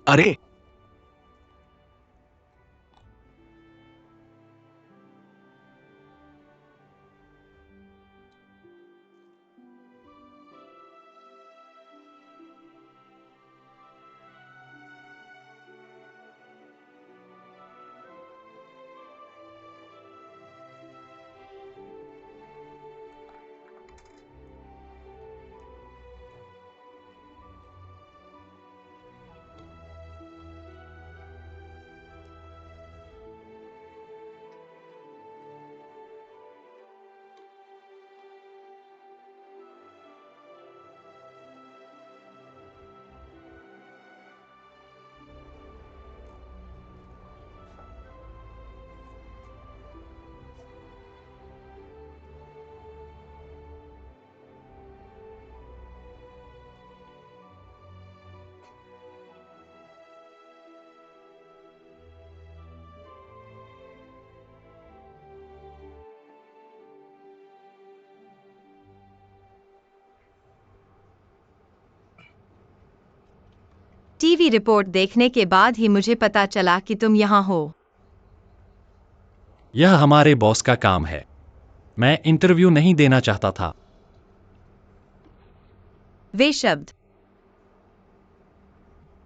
अरे TV report देखने के बाद ही मुझे पता चला कि तुम यहाँ हो। यह हमारे बॉस का काम है। मैं इंटरव्यू नहीं देना चाहता था। वे शब्द,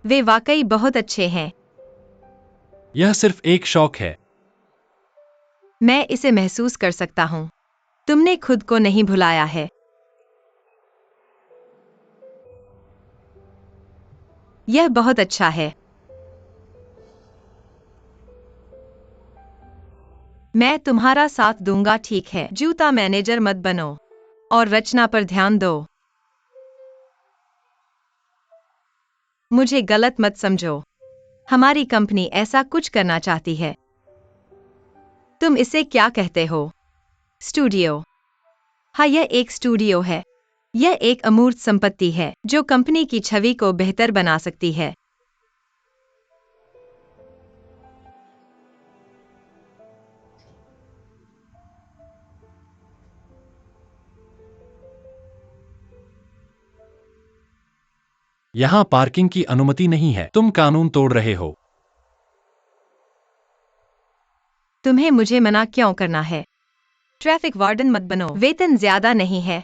वे वाकई बहुत अच्छे हैं। यह सिर्फ एक शौक है। मैं इसे महसूस कर सकता हूँ। तुमने खुद को नहीं भुलाया है। यह बहुत अच्छा है। मैं तुम्हारा साथ दूंगा, ठीक है। जूता मैनेजर मत बनो और रचना पर ध्यान दो। मुझे गलत मत समझो। हमारी कंपनी ऐसा कुछ करना चाहती है। तुम इसे क्या कहते हो? स्टूडियो। हाँ, यह एक स्टूडियो है। यह एक अमूर्त संपत्ति है जो कंपनी की छवि को बेहतर बना सकती है। यहाँ पार्किंग की अनुमति नहीं है। तुम कानून तोड़ रहे हो। तुम्हें मुझे मना क्यों करना है? ट्रैफिक वार्डन मत बनो। वेतन ज्यादा नहीं है।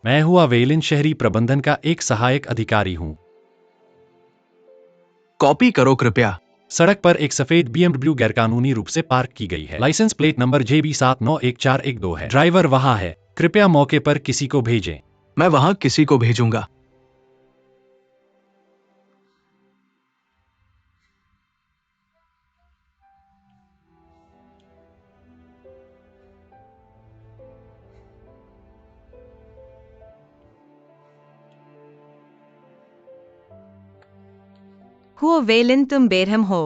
मैं हुआ वेलिन, शहरी प्रबंधन का एक सहायक अधिकारी हूँ। कॉपी करो कृपया। सड़क पर एक सफेद BMW गैरकानूनी रूप से पार्क की गई है। लाइसेंस प्लेट नंबर JB791412 है। ड्राइवर वहाँ है। कृपया मौके पर किसी को भेजें। मैं वहां किसी को भेजूंगा। हुओ वेलिन, तुम बेरहम हो।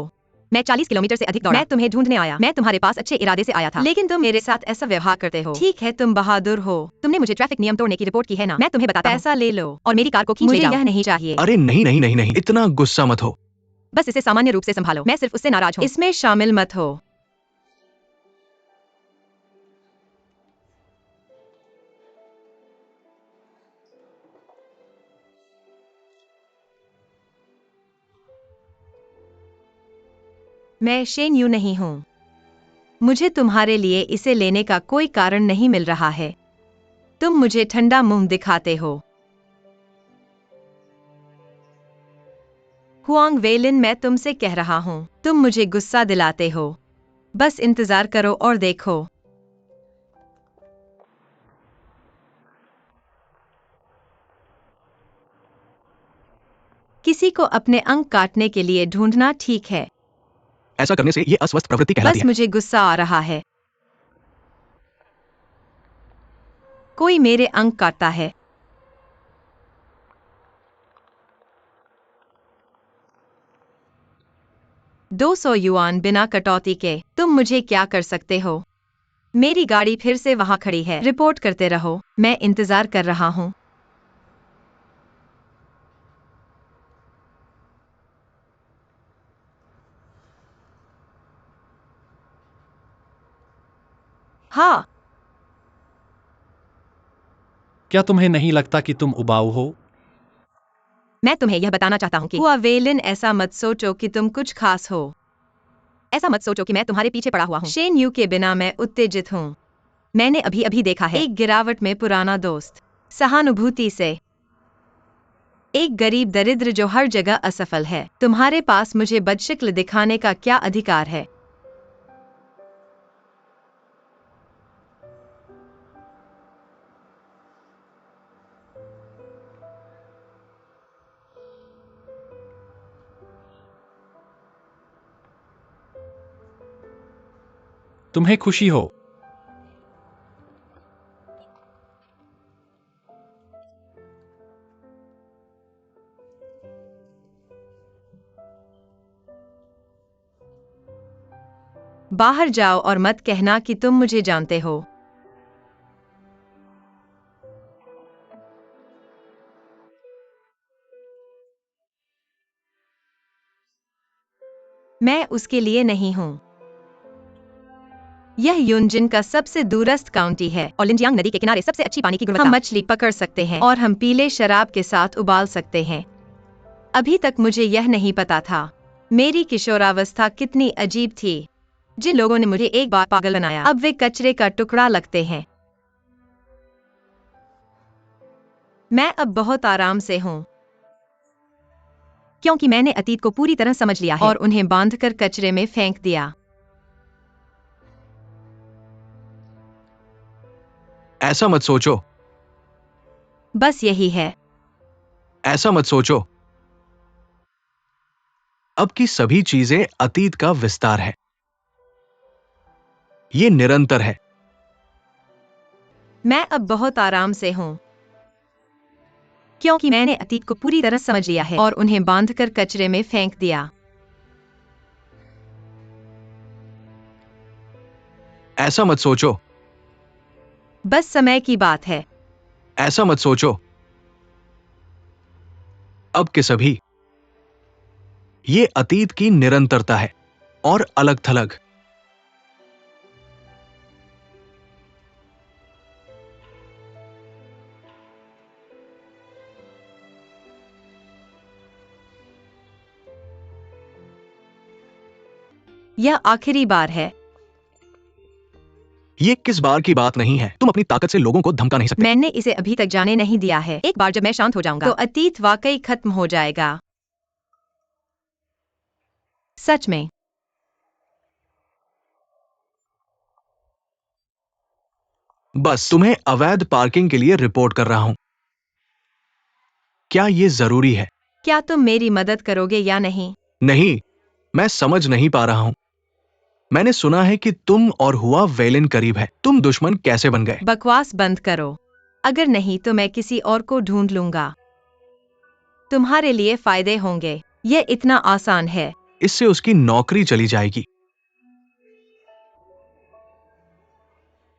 मैं 40 किलोमीटर से अधिक दौड़ा। मैं तुम्हें ढूंढने आया। मैं तुम्हारे पास अच्छे इरादे से आया था, लेकिन तुम मेरे साथ ऐसा व्यवहार करते हो। ठीक है, तुम बहादुर हो। तुमने मुझे ट्रैफिक नियम तोड़ने की रिपोर्ट की है ना? मैं तुम्हें बताता हूं। पैसा ले लो और मेरी कार को खींच ले जाओ। मुझे यह नहीं चाहिए। अरे नहीं नहीं नहीं नहीं, इतना गुस्सा मत हो। बस इसे सामान्य रूप से संभालो। मैं सिर्फ उससे नाराज हूँ। इसमें शामिल मत हो। मैं शेन यू नहीं हूँ। मुझे तुम्हारे लिए इसे लेने का कोई कारण नहीं मिल रहा है। तुम मुझे ठंडा मुंह दिखाते हो। हुआंग वेलिन, मैं तुमसे कह रहा हूँ, तुम मुझे गुस्सा दिलाते हो। बस इंतजार करो और देखो। किसी को अपने अंक काटने के लिए ढूंढना ठीक है। ऐसा करने से ये अस्वस्थ प्रवृत्ति कहलाती बस है। मुझे गुस्सा आ रहा है। कोई मेरे अंक काटता है। 200 युआन बिना कटौती के। तुम मुझे क्या कर सकते हो? मेरी गाड़ी फिर से वहां खड़ी है। रिपोर्ट करते रहो, मैं इंतजार कर रहा हूँ। हाँ, क्या तुम्हें नहीं लगता कि तुम उबाऊ हो? मैं तुम्हें यह बताना चाहता हूँ कि हुआ वेलिन, ऐसा मत सोचो कि तुम कुछ खास हो। ऐसा मत सोचो कि मैं तुम्हारे पीछे पड़ा हुआ हूँ। शेन यू के बिना मैं उत्तेजित हूँ। मैंने अभी अभी देखा है एक गिरावट में पुराना दोस्त, सहानुभूति से एक गरीब दरिद्र जो हर जगह असफल है। तुम्हारे पास मुझे बदशक्ल दिखाने का क्या अधिकार है? तुम्हें खुशी हो? बाहर जाओ और मत कहना कि तुम मुझे जानते हो। मैं उसके लिए नहीं हूँ। यह युनजिन का सबसे दूरस्थ काउंटी है और लिंजियांग नदी के किनारे सबसे अच्छी पानी की गुणवत्ता। हम मछली पकड़ सकते हैं और हम पीले शराब के साथ उबाल सकते हैं। अभी तक मुझे यह नहीं पता था। मेरी किशोरावस्था कितनी अजीब थी। जिन लोगों ने मुझे एक बार पागल बनाया, अब वे कचरे का टुकड़ा लगते हैं। मैं अब बहुत आराम से हूँ, क्योंकि मैंने अतीत को पूरी तरह समझ लिया है और उन्हें बांधकर कचरे में फेंक दिया। ऐसा मत सोचो। बस यही है। ऐसा मत सोचो। अब की सभी चीजें अतीत का विस्तार है। ये निरंतर है। मैं अब बहुत आराम से हूँ, क्योंकि मैंने अतीत को पूरी तरह समझ लिया है और उन्हें बांधकर कचरे में फेंक दिया। ऐसा मत सोचो। बस समय की बात है। ऐसा मत सोचो। अब के सभी, ये अतीत की निरंतरता है और अलग थलग। यह आखिरी बार है। ये किस बार की बात नहीं है। तुम अपनी ताकत से लोगों को धमका नहीं सकते। मैंने इसे अभी तक जाने नहीं दिया है। एक बार जब मैं शांत हो जाऊंगा तो अतीत वाकई खत्म हो जाएगा। सच में। बस तुम्हें अवैध पार्किंग के लिए रिपोर्ट कर रहा हूं। क्या ये जरूरी है? क्या तुम मेरी मदद करोगे या नहीं? नहीं, मैं समझ नहीं पा रहा हूं। मैंने सुना है कि तुम और हुआ वेलिन करीब है। तुम दुश्मन कैसे बन गए? बकवास बंद करो। अगर नहीं तो मैं किसी और को ढूंढ लूंगा। तुम्हारे लिए फायदे होंगे। यह इतना आसान है। इससे उसकी नौकरी चली जाएगी।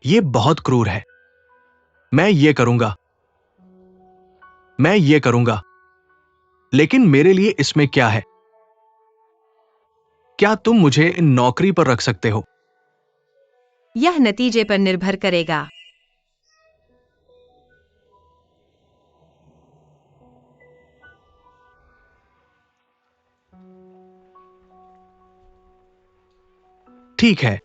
ये बहुत क्रूर है। मैं ये करूंगा। मैं ये करूंगा। लेकिन मेरे लिए इसमें क्या है? क्या तुम मुझे नौकरी पर रख सकते हो? यह नतीजे पर निर्भर करेगा। ठीक है।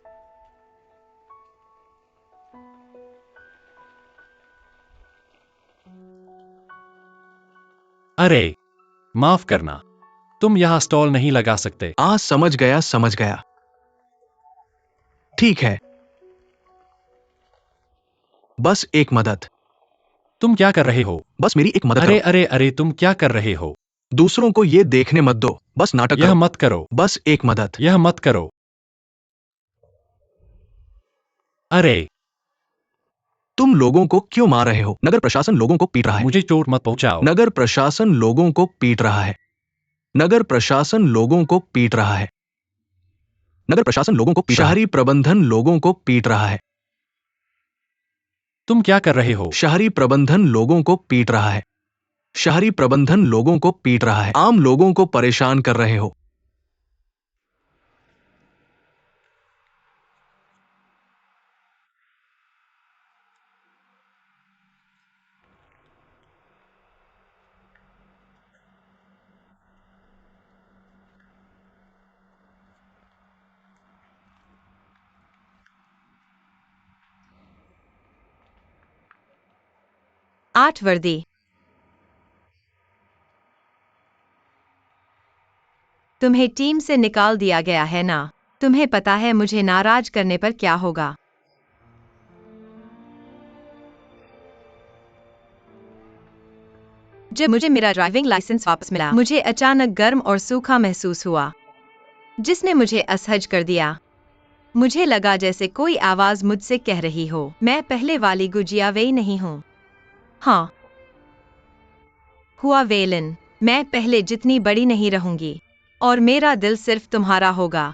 अरे, माफ करना। तुम यहाँ स्टॉल नहीं लगा सकते। समझ गया, समझ गया। ठीक है। बस एक मदद। तुम क्या कर रहे हो? बस मेरी एक मदद अरे करो। अरे अरे, तुम क्या कर रहे हो? दूसरों को ये देखने मत दो। बस नाटक यह करो। मत करो। बस एक मदद। यह मत करो। अरे, तुम लोगों को क्यों मार रहे हो? नगर प्रशासन लोगों को पीट रहा है। मुझे चोट मत पहुंचाओ। नगर प्रशासन लोगों को पीट रहा है। नगर प्रशासन लोगों को पीट रहा है। नगर प्रशासन लोगों को पीट रहा है। शहरी प्रबंधन लोगों को पीट रहा है। तुम क्या कर रहे हो? शहरी प्रबंधन लोगों को पीट रहा है। शहरी प्रबंधन लोगों को पीट रहा है। आम लोगों को परेशान कर रहे हो। 8 वर्दी। तुम्हें टीम से निकाल दिया गया है ना? तुम्हें पता है मुझे नाराज करने पर क्या होगा? जब मुझे मेरा ड्राइविंग लाइसेंस वापस मिला, मुझे अचानक गर्म और सूखा महसूस हुआ, जिसने मुझे असहज कर दिया। मुझे लगा जैसे कोई आवाज मुझसे कह रही हो, मैं पहले वाली गुजिया वे नहीं हूँ। हाँ, हुआ वेलन, मैं पहले जितनी बड़ी नहीं रहूंगी, और मेरा दिल सिर्फ तुम्हारा होगा,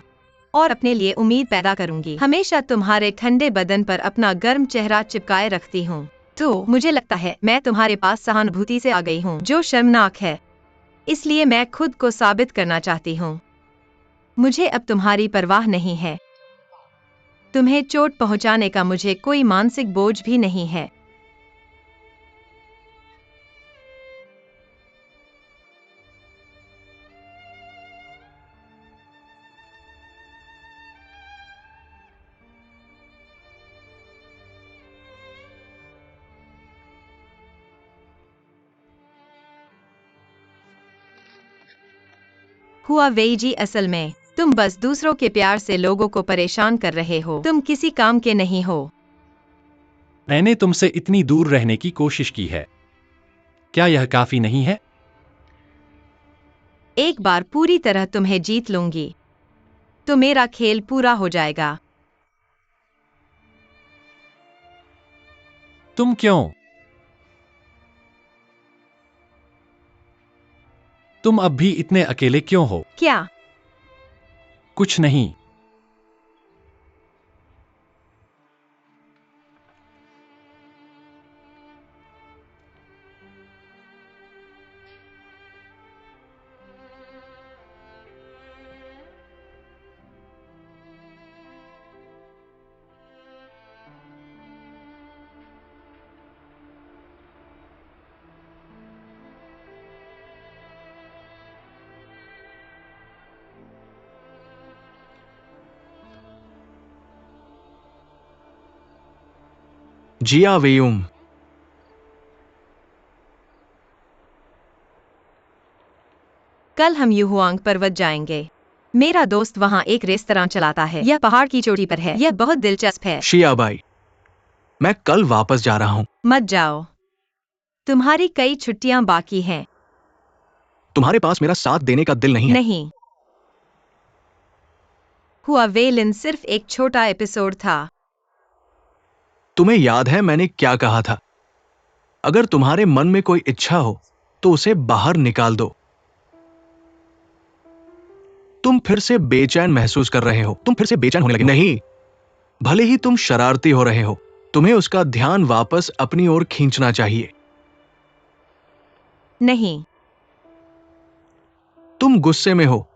और अपने लिए उम्मीद पैदा करूंगी। हमेशा तुम्हारे ठंडे बदन पर अपना गर्म चेहरा चिपकाए रखती हूँ। तो मुझे लगता है मैं तुम्हारे पास सहानुभूति से आ गई हूँ, जो शर्मनाक है। इसलिए मैं खुद को साबित करना चाहती हूँ। मुझे अब तुम्हारी परवाह नहीं है। तुम्हें चोट पहुंचाने का मुझे कोई मानसिक बोझ भी नहीं है। हुआ वेजी, असल में तुम बस दूसरों के प्यार से लोगों को परेशान कर रहे हो। तुम किसी काम के नहीं हो। मैंने तुमसे इतनी दूर रहने की कोशिश की है। क्या यह काफी नहीं है? एक बार पूरी तरह तुम्हें जीत लूंगी तो मेरा खेल पूरा हो जाएगा। तुम क्यों? तुम अब भी इतने अकेले क्यों हो? क्या? कुछ नहीं। जिया वेयुम, कल हम युहुआंग पर्वत जाएंगे। मेरा दोस्त वहाँ एक रेस्तरां चलाता है। यह पहाड़ की चोटी पर है। यह बहुत दिलचस्प है। शियाबाई, मैं कल वापस जा रहा हूं। मत जाओ। तुम्हारी कई छुट्टियां बाकी हैं। तुम्हारे पास मेरा साथ देने का दिल नहीं है। नहीं। हुआ वेलिन सिर्फ एक छोटा एपिसोड था। तुम्हें याद है मैंने क्या कहा था? अगर तुम्हारे मन में कोई इच्छा हो तो उसे बाहर निकाल दो। तुम फिर से बेचैन महसूस कर रहे हो। तुम फिर से बेचैन होने लगे हो। नहीं, भले ही तुम शरारती हो रहे हो, तुम्हें उसका ध्यान वापस अपनी ओर खींचना चाहिए। नहीं। तुम गुस्से में हो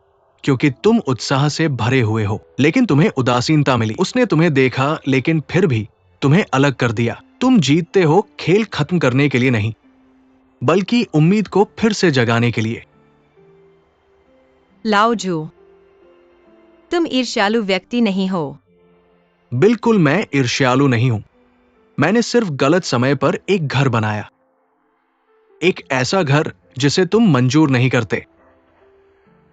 क्योंकि तुम उत्साह से भरे हुए हो, लेकिन तुम्हें उदासीनता मिली। उसने तुम्हें देखा लेकिन फिर भी तुम्हें अलग कर दिया। तुम जीतते हो खेल खत्म करने के लिए नहीं, बल्कि उम्मीद को फिर से जगाने के लिए। लाओजू, तुम ईर्ष्यालु व्यक्ति नहीं हो। बिल्कुल, मैं ईर्ष्यालु नहीं हूं। मैंने सिर्फ गलत समय पर एक घर बनाया, एक ऐसा घर जिसे तुम मंजूर नहीं करते।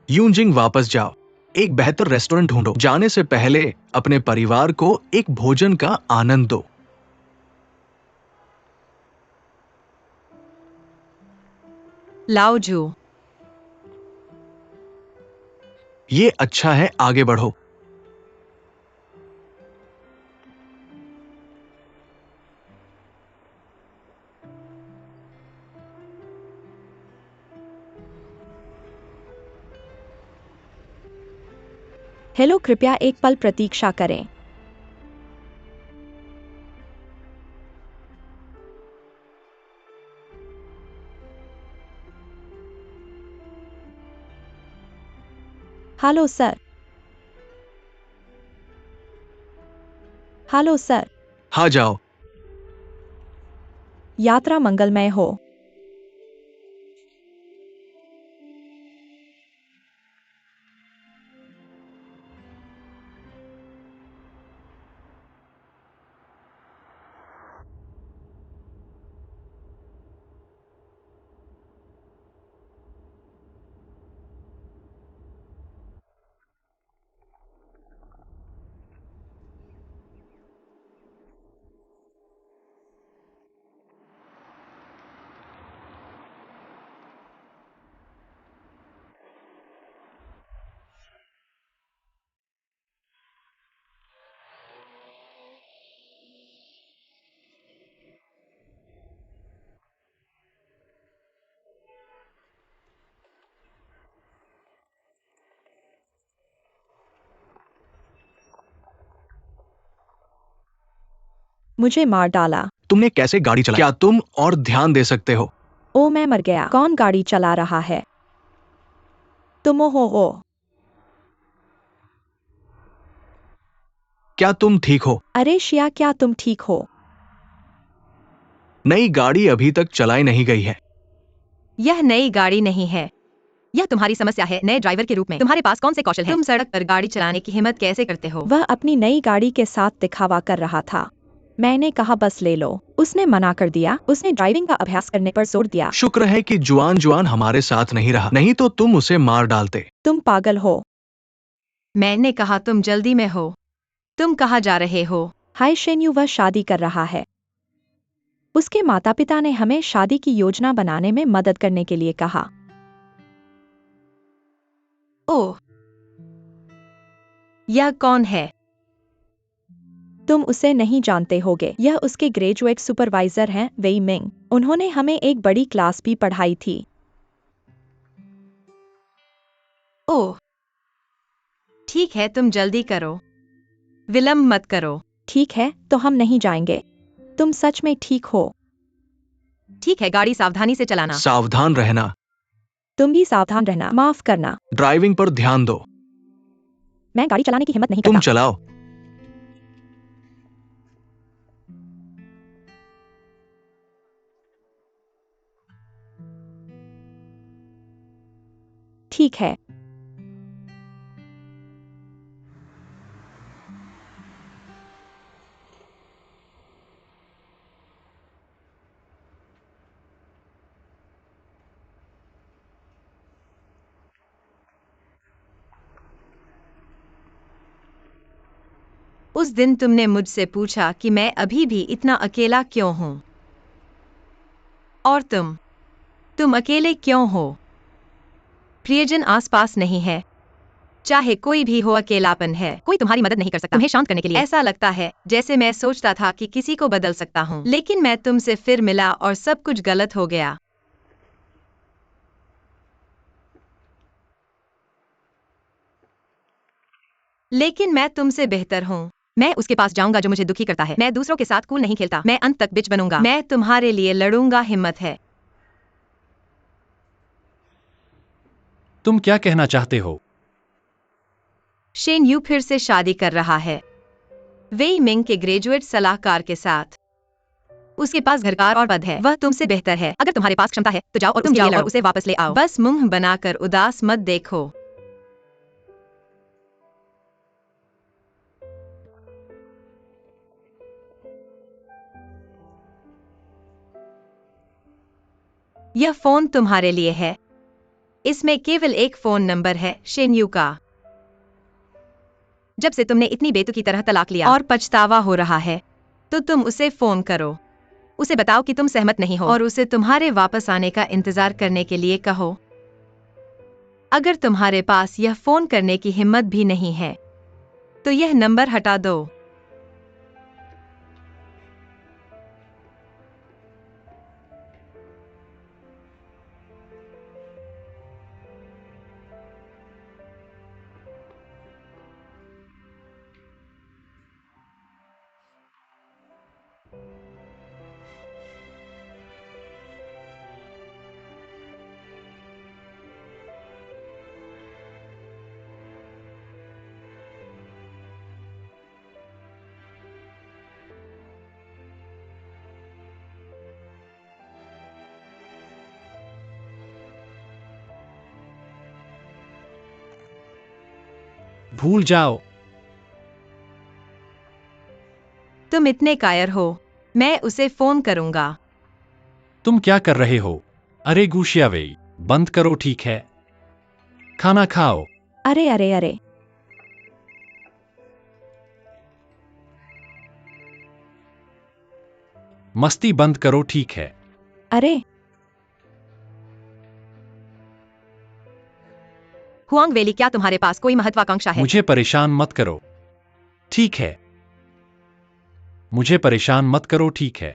यूजिंग, वापस जाओ, एक बेहतर रेस्टोरेंट ढूंढो। जाने से पहले अपने परिवार को एक भोजन का आनंद दो। लाओजू, ये अच्छा है, आगे बढ़ो। हेलो, कृपया एक पल प्रतीक्षा करें। Hello sir. Hello sir. हाँ, जाओ। यात्रा मंगलमय हो। मुझे मार डाला। तुमने कैसे गाड़ी चलाई? क्या तुम और ध्यान दे सकते हो? ओ मैं मर गया। कौन गाड़ी चला रहा है? तुम हो। क्या तुम ठीक हो? अरे शिया, क्या तुम ठीक हो? नई गाड़ी अभी तक चलाई नहीं गई है। यह नई गाड़ी नहीं है। यह तुम्हारी समस्या है। नए ड्राइवर के रूप में तुम्हारे पास कौन से कौशल हैं? तुम सड़क पर गाड़ी चलाने की हिम्मत कैसे करते हो? वह अपनी नई गाड़ी के साथ दिखावा कर रहा था। मैंने कहा बस ले लो। उसने मना कर दिया। उसने ड्राइविंग का अभ्यास करने पर जोर दिया। शुक्र है कि जुआन जुआन हमारे साथ नहीं रहा, नहीं तो तुम उसे मार डालते। तुम पागल हो। मैंने कहा तुम जल्दी में हो। तुम कहाँ जा रहे हो? हाय शेन्यू, वह शादी कर रहा है। उसके माता पिता ने हमें शादी की योजना बनाने में मदद करने के लिए कहा। ओह, यह कौन है? तुम उसे नहीं जानते होगे। यह उसके ग्रेजुएट सुपरवाइजर हैं, वेई मिंग। उन्होंने हमें एक बड़ी क्लास भी पढ़ाई थी। ओह, ठीक है, तुम जल्दी करो। विलंब मत करो। ठीक है, तो हम नहीं जाएंगे। तुम सच में ठीक हो? ठीक है, गाड़ी सावधानी से चलाना। सावधान रहना। तुम भी सावधान रहना। माफ करना। ड्राइविंग पर ध्यान दो। मैं गाड़ी चलाने की हिम्मत नहीं तुम करता। चलाओ। ठीक है। उस दिन तुमने मुझसे पूछा कि मैं अभी भी इतना अकेला क्यों हूं? और तुम अकेले क्यों हो? प्रियजन आसपास नहीं है। चाहे कोई भी हो, अकेलापन है। कोई तुम्हारी मदद नहीं कर सकता तुम्हें शांत करने के लिए। ऐसा लगता है जैसे मैं सोचता था कि किसी को बदल सकता हूँ, लेकिन मैं तुमसे फिर मिला और सब कुछ गलत हो गया। लेकिन मैं तुमसे बेहतर हूँ। मैं उसके पास जाऊंगा जो मुझे दुखी करता है। मैं दूसरों के साथ कूल नहीं खेलता। मैं अंत तक बिच बनूंगा। मैं तुम्हारे लिए लड़ूंगा। हिम्मत है। तुम क्या कहना चाहते हो? शेन यू फिर से शादी कर रहा है, वेई मिंग के ग्रेजुएट सलाहकार के साथ। उसके पास घरकार और पद है। वह तुमसे बेहतर है। अगर तुम्हारे पास क्षमता है तो जाओ और तुम जाओ और उसे वापस ले आओ। बस मुंह बनाकर उदास मत देखो। यह फोन तुम्हारे लिए है। इसमें केवल एक फोन नंबर है, शेन्यू का। जब से तुमने इतनी बेतुकी तरह तलाक लिया और पछतावा हो रहा है, तो तुम उसे फोन करो। उसे बताओ कि तुम सहमत नहीं हो और उसे तुम्हारे वापस आने का इंतजार करने के लिए कहो। अगर तुम्हारे पास यह फोन करने की हिम्मत भी नहीं है, तो यह नंबर हटा दो। भूल जाओ। तुम इतने कायर हो। मैं उसे फोन करूंगा। तुम क्या कर रहे हो? अरे गुशिया वेई, बंद करो ठीक है। खाना खाओ। अरे अरे अरे। मस्ती बंद करो ठीक है। अरे हुआंग वेली, क्या तुम्हारे पास कोई महत्वाकांक्षा है? मुझे परेशान मत करो। ठीक है। मुझे परेशान मत करो ठीक है।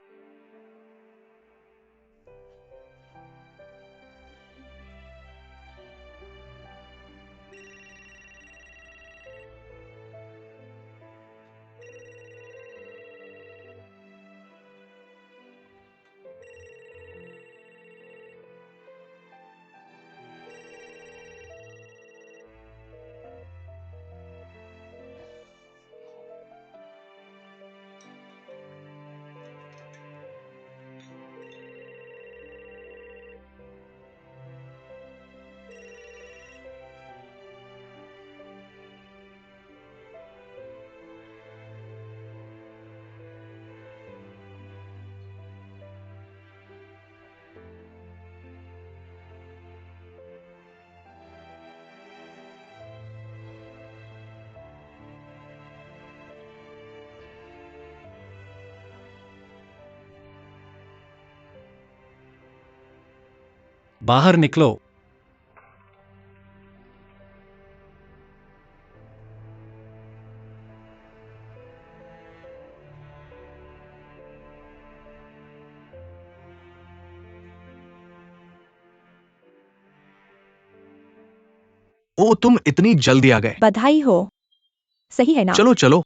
बाहर निकलो। ओ, तुम इतनी जल्दी आ गए। बधाई हो। सही है ना? चलो चलो।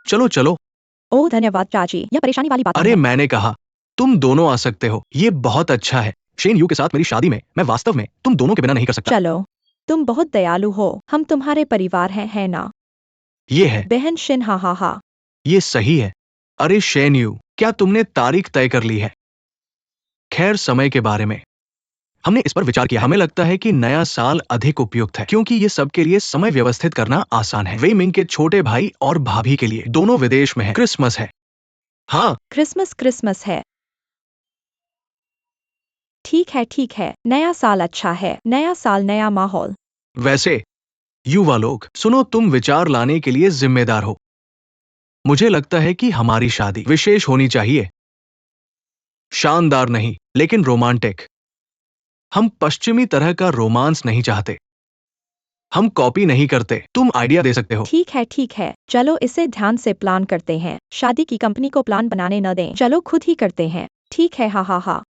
चलो चलो। ओह धन्यवाद चाची, यह परेशानी वाली बात नहीं अरे है। मैंने कहा तुम दोनों आ सकते हो, ये बहुत अच्छा है। शेन यू के साथ मेरी शादी में मैं वास्तव में तुम दोनों के बिना नहीं कर सकता। चलो, तुम बहुत दयालु हो, हम तुम्हारे परिवार हैं, है ना? ये है, बहन शिन, हा हा हा। ये सही है। अरे शेन यू, क्या तुमने तारीख तय कर ली है? खैर, समय के बारे में हमने इस पर विचार किया। हमें लगता है कि नया साल अधिक उपयुक्त है क्योंकि ये सबके लिए समय व्यवस्थित करना आसान है। वेई मिंग के छोटे भाई और भाभी के लिए दोनों विदेश में हैं। क्रिसमस है। हाँ, क्रिसमस क्रिसमस है। ठीक है, नया साल अच्छा है, नया साल नया माहौल। वैसे युवा लोग सुनो, तुम विचार लाने के लिए जिम्मेदार हो। मुझे लगता है कि हमारी शादी विशेष होनी चाहिए। शानदार नहीं, लेकिन रोमांटिक। हम पश्चिमी तरह का रोमांस नहीं चाहते। हम कॉपी नहीं करते। तुम आइडिया दे सकते हो। ठीक है, चलो इसे ध्यान से प्लान करते हैं। शादी की कंपनी को प्लान बनाने न दें, चलो खुद ही करते हैं। ठीक है, हा हा हा।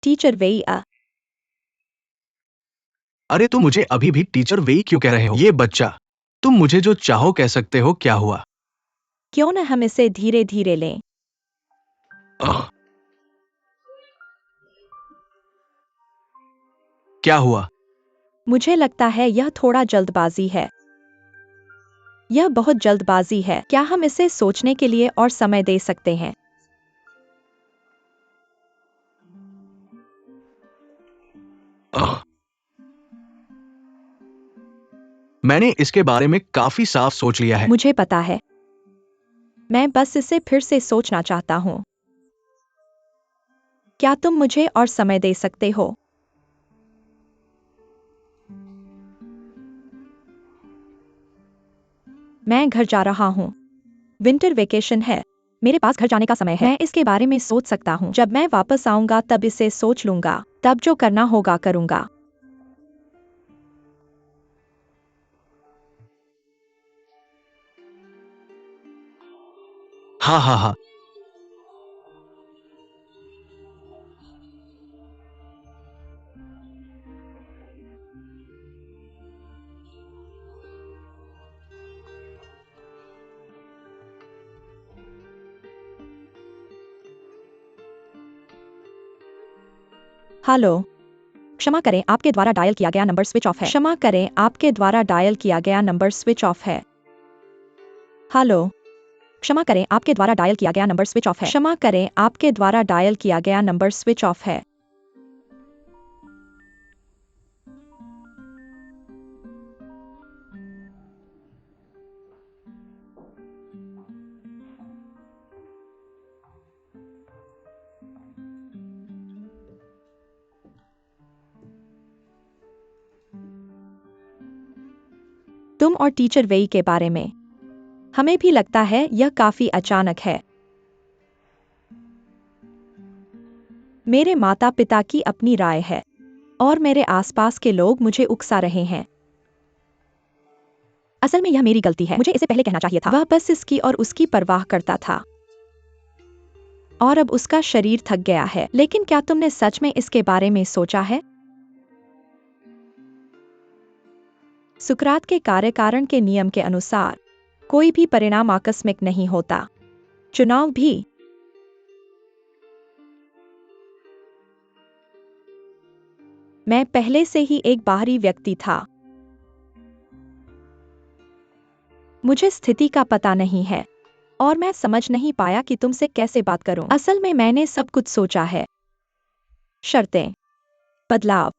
टीचर वेई अरे तुम मुझे अभी भी टीचर वेई क्यों कह रहे हो? ये बच्चा, तुम मुझे जो चाहो कह सकते हो। क्या हुआ? क्यों न हम इसे धीरे धीरे लें? आह, क्या हुआ? मुझे लगता है यह थोड़ा जल्दबाजी है। यह बहुत जल्दबाजी है। क्या हम इसे सोचने के लिए और समय दे सकते हैं? आह, मैंने इसके बारे में काफी साफ सोच लिया है। मुझे पता है। मैं बस इसे फिर से सोचना चाहता हूँ। क्या तुम मुझे और समय दे सकते हो? मैं घर जा रहा हूँ। विंटर वेकेशन है। मेरे पास घर जाने का समय है। मैं इसके बारे में सोच सकता हूँ। जब मैं वापस आऊंगा तब इसे सोच लूंगा। तब जो करना होगा करूंगा। हाँ हाँ हाँ। हेलो। क्षमा करें, आपके द्वारा डायल किया गया नंबर स्विच ऑफ है। क्षमा करें, आपके द्वारा डायल किया गया नंबर स्विच ऑफ है। हेलो। क्षमा करें, आपके द्वारा डायल किया गया नंबर स्विच ऑफ है। क्षमा करें, आपके द्वारा डायल किया गया नंबर स्विच ऑफ है। तुम और टीचर वेई के बारे में हमें भी लगता है यह काफी अचानक है। मेरे माता पिता की अपनी राय है और मेरे आसपास के लोग मुझे उकसा रहे हैं। असल में यह मेरी गलती है, मुझे इसे पहले कहना चाहिए था। वह बस इसकी और उसकी परवाह करता था और अब उसका शरीर थक गया है। लेकिन क्या तुमने सच में इसके बारे में सोचा है? सुकरात के कार्यकारण के नियम के अनुसार कोई भी परिणाम आकस्मिक नहीं होता। चुनाव भी। मैं पहले से ही एक बाहरी व्यक्ति था। मुझे स्थिति का पता नहीं है और मैं समझ नहीं पाया कि तुमसे कैसे बात करूं। असल में मैंने सब कुछ सोचा है। शर्तें, बदलाव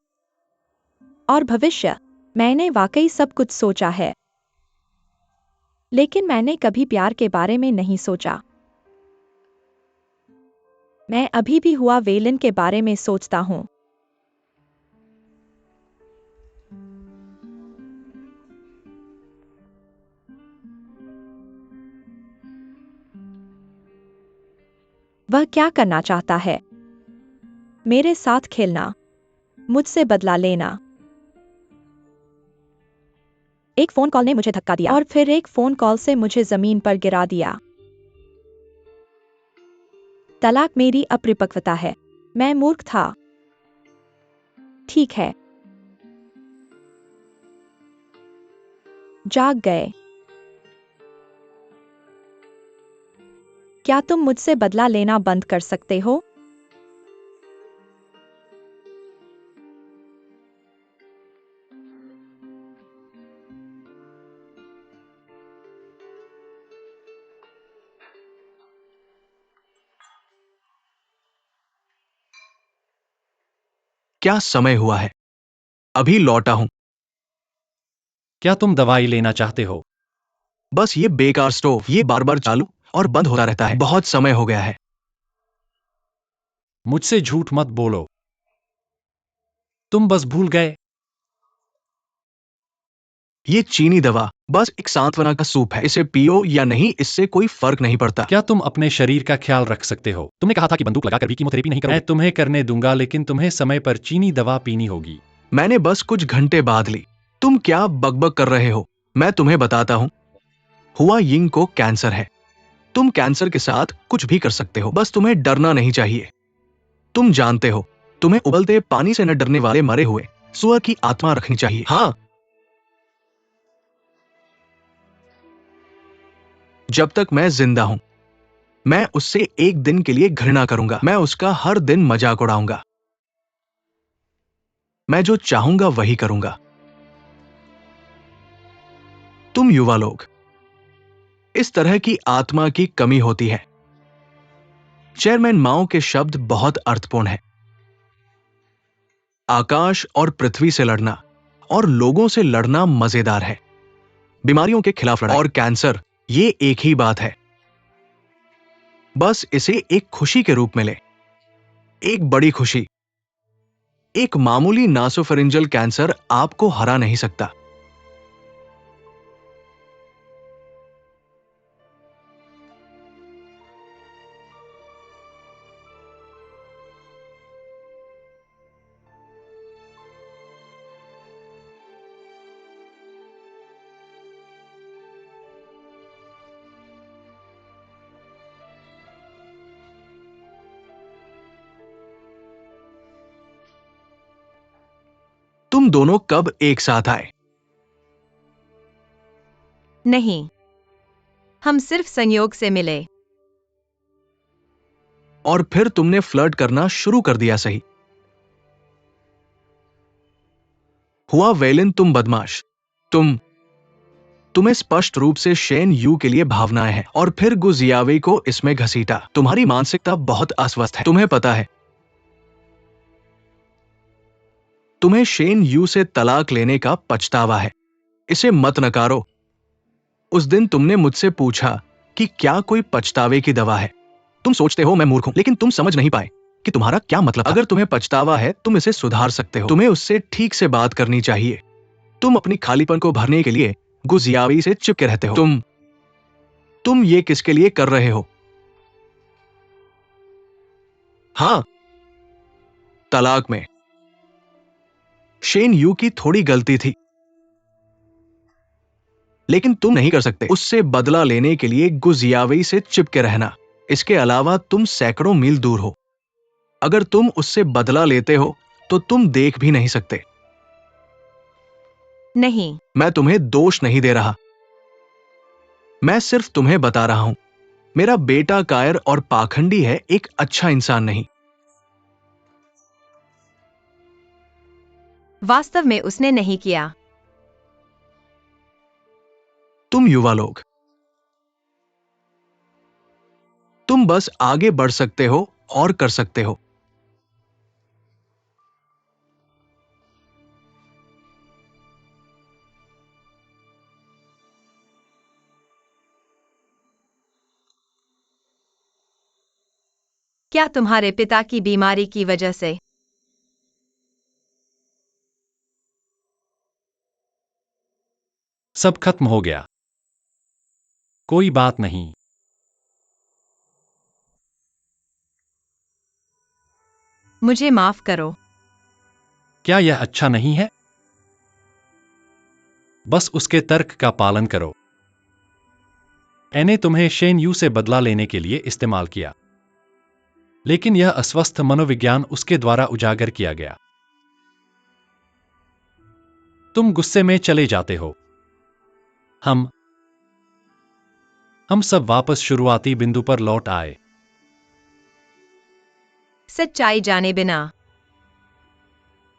और भविष्य। मैंने वाकई सब कुछ सोचा है। लेकिन मैंने कभी प्यार के बारे में नहीं सोचा। मैं अभी भी हुआ वेलिन के बारे में सोचता हूँ। वह क्या करना चाहता है? मेरे साथ खेलना, मुझसे बदला लेना। एक फोन कॉल ने मुझे धक्का दिया और फिर एक फोन कॉल से मुझे जमीन पर गिरा दिया। तलाक मेरी अपरिपक्वता है। मैं मूर्ख था। ठीक है। जाग गए। क्या तुम मुझसे बदला लेना बंद कर सकते हो? क्या समय हुआ है? अभी लौटा हूं। क्या तुम दवाई लेना चाहते हो? बस ये बेकार स्टोव ये बार बार चालू और बंद होता रहता है। बहुत समय हो गया है। मुझसे झूठ मत बोलो। तुम बस भूल गए। ये चीनी दवा बस एक सांत्वना का सूप है। इसे पियो या नहीं, इससे कोई फर्क नहीं पड़ता। क्या तुम अपने शरीर का ख्याल रख सकते हो? तुमने कहा था कि बंदूक लगाकर भी कीमोथेरेपी नहीं करोगे। मैं तुम्हें करने दूंगा, लेकिन तुम्हें समय पर चीनी दवा पीनी होगी। मैंने बस कुछ घंटे बाद ली। तुम क्या बकबक कर रहे हो? मैं तुम्हें बताता हूं। हुआ यिंग को कैंसर है। तुम कैंसर के साथ कुछ भी कर सकते हो, बस तुम्हें डरना नहीं चाहिए। तुम जानते हो, तुम्हें उबलते पानी से न डरने वाले मरे हुए सुअर की आत्मा रखनी चाहिए। हाँ, जब तक मैं जिंदा हूं, मैं उससे एक दिन के लिए घृणा करूंगा। मैं उसका हर दिन मजाक उड़ाऊंगा। मैं जो चाहूंगा वही करूंगा। तुम युवा लोग, इस तरह की आत्मा की कमी होती है। चेयरमैन माओ के शब्द बहुत अर्थपूर्ण है। आकाश और पृथ्वी से लड़ना और लोगों से लड़ना मजेदार है। बीमारियों के खिलाफ लड़ाई और कैंसर, ये एक ही बात है। बस इसे एक खुशी के रूप में ले। एक बड़ी खुशी। एक मामूली नासोफेरिंजल कैंसर आपको हरा नहीं सकता। तुम दोनों कब एक साथ आए? नहीं, हम सिर्फ संयोग से मिले। और फिर तुमने फ्लर्ट करना शुरू कर दिया, सही? हुआ वेलिन, तुम बदमाश। तुम्हें स्पष्ट रूप से शेन यू के लिए भावनाएं हैं और फिर गुजियावे को इसमें घसीटा। तुम्हारी मानसिकता बहुत अस्वस्थ है। तुम्हें पता है, तुम्हें शेन यू से तलाक लेने का पछतावा है। इसे मत नकारो। उस दिन तुमने मुझसे पूछा कि क्या कोई पछतावे की दवा है। तुम सोचते हो मैं मूर्ख हूं, लेकिन तुम समझ नहीं पाए कि तुम्हारा क्या मतलब था। अगर तुम्हें पछतावा है, तुम इसे सुधार सकते हो। तुम्हें उससे ठीक से बात करनी चाहिए। तुम अपनी खालीपन को भरने के लिए गुजियावी से चिपके रहते हो। तुम ये किसके लिए कर रहे हो? हां, तलाक में शेन यू की थोड़ी गलती थी, लेकिन तुम नहीं कर सकते उससे बदला लेने के लिए गुजियावी से चिपके रहना। इसके अलावा तुम सैकड़ों मील दूर हो। अगर तुम उससे बदला लेते हो तो तुम देख भी नहीं सकते। नहीं, मैं तुम्हें दोष नहीं दे रहा। मैं सिर्फ तुम्हें बता रहा हूं, मेरा बेटा कायर और पाखंडी है, एक अच्छा इंसान नहीं। वास्तव में उसने नहीं किया। तुम युवा लोग, तुम बस आगे बढ़ सकते हो और कर सकते हो। क्या तुम्हारे पिता की बीमारी की वजह से? सब खत्म हो गया। कोई बात नहीं। मुझे माफ करो। क्या यह अच्छा नहीं है? बस उसके तर्क का पालन करो। मैंने तुम्हें शेन यू से बदला लेने के लिए इस्तेमाल किया, लेकिन यह अस्वस्थ मनोविज्ञान उसके द्वारा उजागर किया गया। तुम गुस्से में चले जाते हो। हम सब वापस शुरुआती बिंदु पर लौट आए। सच्चाई जाने बिना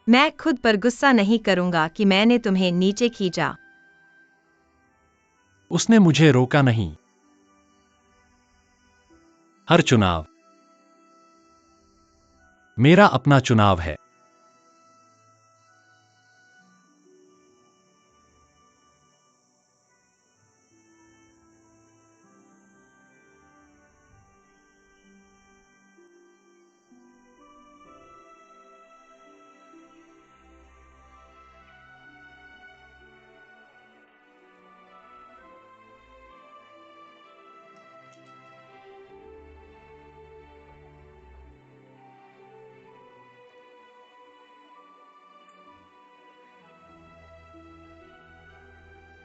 मैं खुद पर गुस्सा नहीं करूंगा कि मैंने तुम्हें नीचे खींचा। उसने मुझे रोका नहीं। हर चुनाव मेरा अपना चुनाव है।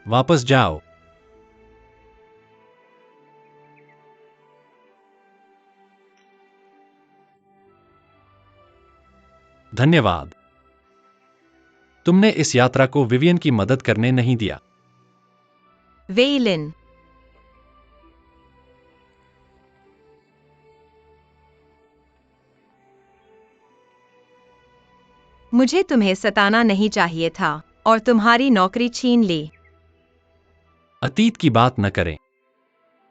वापस जाओ। धन्यवाद। तुमने इस यात्रा को विवियन की मदद करने नहीं दिया। वेलिन, मुझे तुम्हें सताना नहीं चाहिए था और तुम्हारी नौकरी छीन ली। अतीत की बात न करें।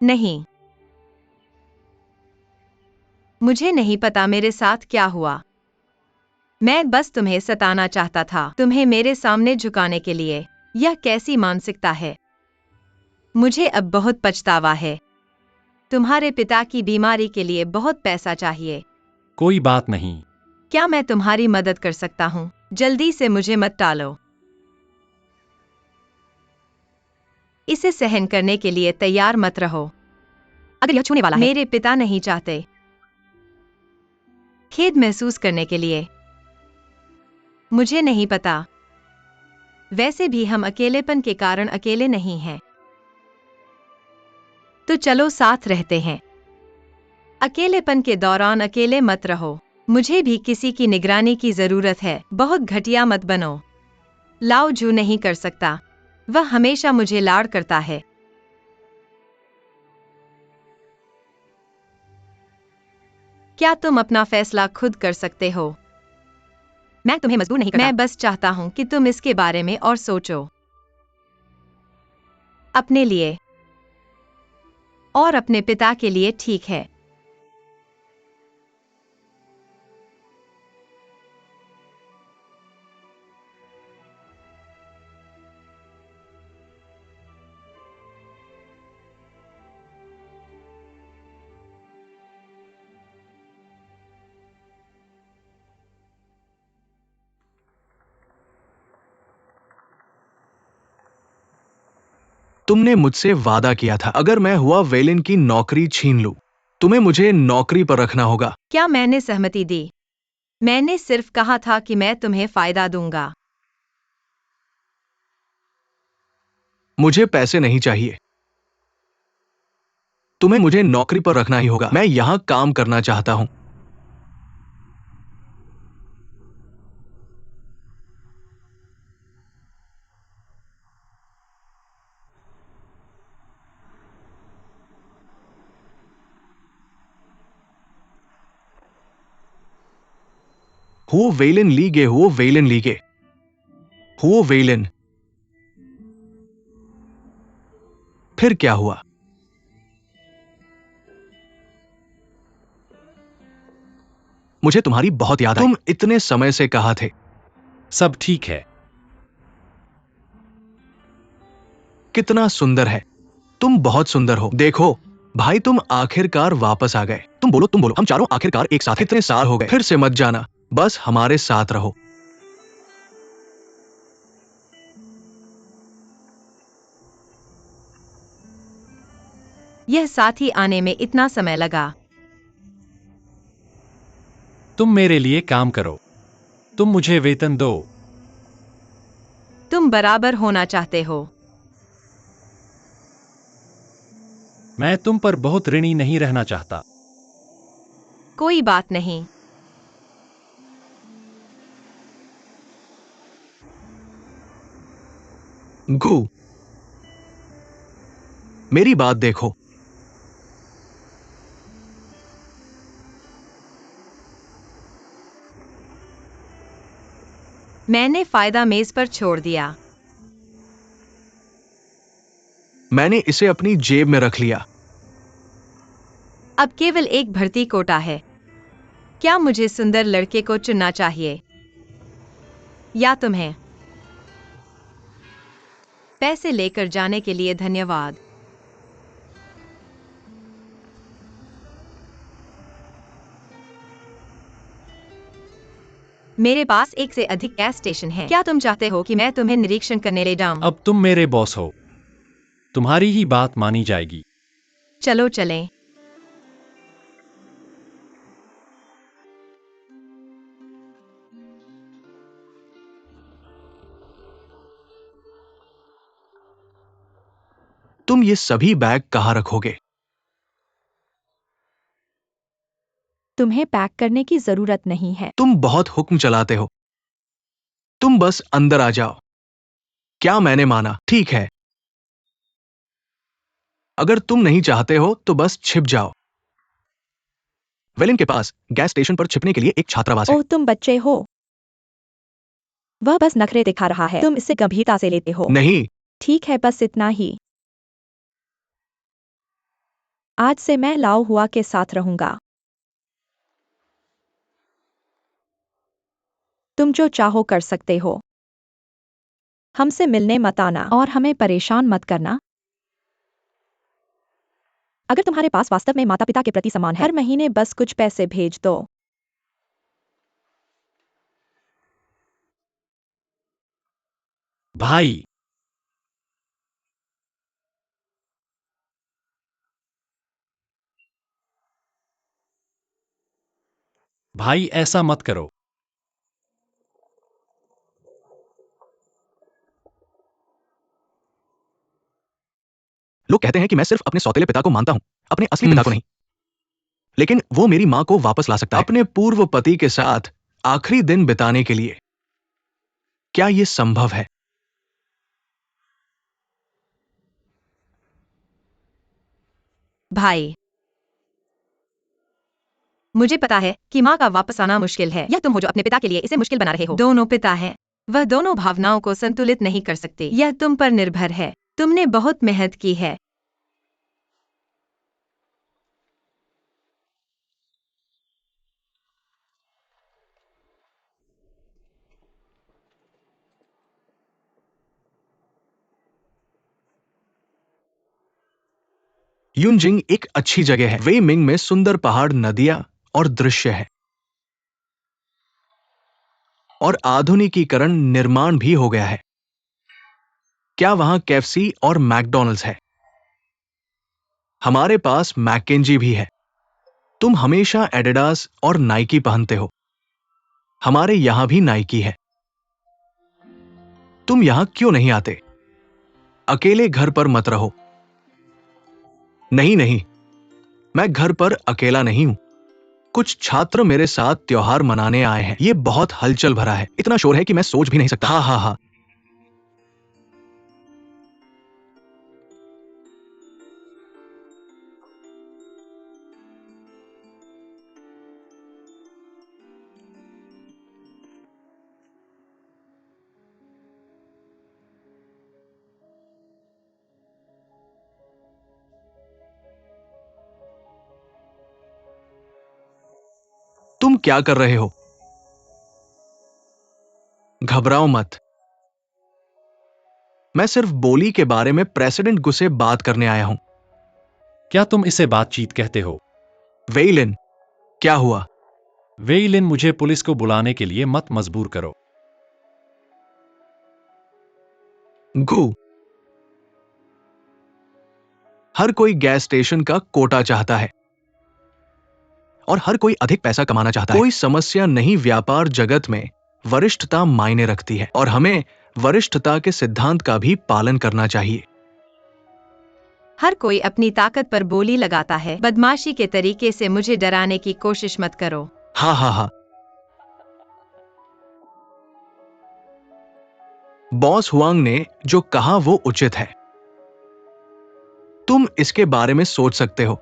नहीं, मुझे नहीं पता मेरे साथ क्या हुआ। मैं बस तुम्हें सताना चाहता था, तुम्हें मेरे सामने झुकाने के लिए। यह कैसी मानसिकता है? मुझे अब बहुत पछतावा है। तुम्हारे पिता की बीमारी के लिए बहुत पैसा चाहिए। कोई बात नहीं। क्या मैं तुम्हारी मदद कर सकता हूँ? जल्दी से मुझे मत टालो। इसे सहन करने के लिए तैयार मत रहो। अगर यह छूने वाला है। मेरे पिता नहीं चाहते खेद महसूस करने के लिए। मुझे नहीं पता। वैसे भी हम अकेलेपन के कारण अकेले नहीं हैं। तो चलो साथ रहते हैं। अकेलेपन के दौरान अकेले मत रहो। मुझे भी किसी की निगरानी की जरूरत है। बहुत घटिया मत बनो। लाओ जू नहीं कर सकता। वह हमेशा मुझे लाड़ करता है। क्या तुम अपना फैसला खुद कर सकते हो? मैं तुम्हें मजबूर नहीं करता। मैं बस चाहता हूं कि तुम इसके बारे में और सोचो। अपने लिए और अपने पिता के लिए, ठीक है? तुमने मुझसे वादा किया था, अगर मैं हुआ वेलिन की नौकरी छीन लूं, तुम्हें मुझे नौकरी पर रखना होगा। क्या मैंने सहमति दी? मैंने सिर्फ कहा था कि मैं तुम्हें फायदा दूंगा। मुझे पैसे नहीं चाहिए। तुम्हें मुझे नौकरी पर रखना ही होगा। मैं यहां काम करना चाहता हूं। हो वेलिन लीगे, हो वेलिन लीगे, हो वेलिन। फिर क्या हुआ? मुझे तुम्हारी बहुत याद आई। तुम इतने समय से कहा थे। सब ठीक है। कितना सुंदर है। तुम बहुत सुंदर हो। देखो भाई, तुम आखिरकार वापस आ गए। तुम बोलो, तुम बोलो। हम चारों आखिरकार एक साथ। कितने साल हो गए। फिर से मत जाना, बस हमारे साथ रहो। यह साथी आने में इतना समय लगा। तुम मेरे लिए काम करो। तुम मुझे वेतन दो। तुम बराबर होना चाहते हो। मैं तुम पर बहुत ऋणी नहीं रहना चाहता। कोई बात नहीं। घू, मेरी बात देखो। मैंने फायदा मेज पर छोड़ दिया। मैंने इसे अपनी जेब में रख लिया। अब केवल एक भर्ती कोटा है। क्या मुझे सुंदर लड़के को चुनना चाहिए या तुम्हें? पैसे लेकर जाने के लिए धन्यवाद। मेरे पास एक से अधिक गैस स्टेशन है। क्या तुम चाहते हो कि मैं तुम्हें निरीक्षण करने ले जाऊं? अब तुम मेरे बॉस हो। तुम्हारी ही बात मानी जाएगी। चलो चलें। तुम ये सभी बैग कहाँ रखोगे? तुम्हें पैक करने की जरूरत नहीं है। तुम बहुत हुक्म चलाते हो। तुम बस अंदर आ जाओ। क्या मैंने माना? ठीक है। अगर तुम नहीं चाहते हो तो बस छिप जाओ। वेलिन के पास गैस स्टेशन पर छिपने के लिए एक छात्रावास है। ओह, तुम बच्चे हो। वह बस नखरे दिखा रहा है। तुम इसे गंभीरता से लेते हो। नहीं, ठीक है, बस इतना ही। आज से मैं लाओ हुआ के साथ रहूंगा। तुम जो चाहो कर सकते हो। हमसे मिलने मत आना और हमें परेशान मत करना। अगर तुम्हारे पास वास्तव में माता पिता के प्रति सम्मान है, हर महीने बस कुछ पैसे भेज दो। भाई, भाई ऐसा मत करो। लोग कहते हैं कि मैं सिर्फ अपने सौतेले पिता को मानता हूं, अपने असली पिता को नहीं। लेकिन वो मेरी मां को वापस ला सकता है अपने पूर्व पति के साथ आखिरी दिन बिताने के लिए। क्या यह संभव है? भाई, मुझे पता है कि माँ का वापस आना मुश्किल है। यह तुम हो जो अपने पिता के लिए इसे मुश्किल बना रहे हो। दोनों पिता हैं। वह दोनों भावनाओं को संतुलित नहीं कर सकते। यह तुम पर निर्भर है। तुमने बहुत मेहनत की है। यूनजिंग एक अच्छी जगह है। वे मिंग में सुंदर पहाड़, नदियां और दृश्य है। और आधुनिकीकरण निर्माण भी हो गया है। क्या वहां केएफसी और मैकडॉनल्ड्स है? हमारे पास मैकेंजी भी है। तुम हमेशा एडिडास और नाइकी पहनते हो। हमारे यहां भी नाइकी है। तुम यहां क्यों नहीं आते? अकेले घर पर मत रहो। नहीं नहीं, मैं घर पर अकेला नहीं हूं। कुछ छात्र मेरे साथ त्योहार मनाने आए हैं। ये बहुत हलचल भरा है। इतना शोर है कि मैं सोच भी नहीं सकता। हाँ हाँ हाँ। तुम क्या कर रहे हो? घबराओ मत। मैं सिर्फ बोली के बारे में प्रेसिडेंट गु से बात करने आया हूं। क्या तुम इसे बातचीत कहते हो? वेइलिन, क्या हुआ? वेइलिन, मुझे पुलिस को बुलाने के लिए मत मजबूर करो। घू, हर कोई गैस स्टेशन का कोटा चाहता है और हर कोई अधिक पैसा कमाना चाहता है। कोई समस्या नहीं, व्यापार जगत में वरिष्ठता मायने रखती है और हमें वरिष्ठता के सिद्धांत का भी पालन करना चाहिए। हर कोई अपनी ताकत पर बोली लगाता है। बदमाशी के तरीके से मुझे डराने की कोशिश मत करो। हाँ हाँ हाँ। बॉस हुआंग ने जो कहा वो उचित है। तुम इसके बारे में सोच सकते हो।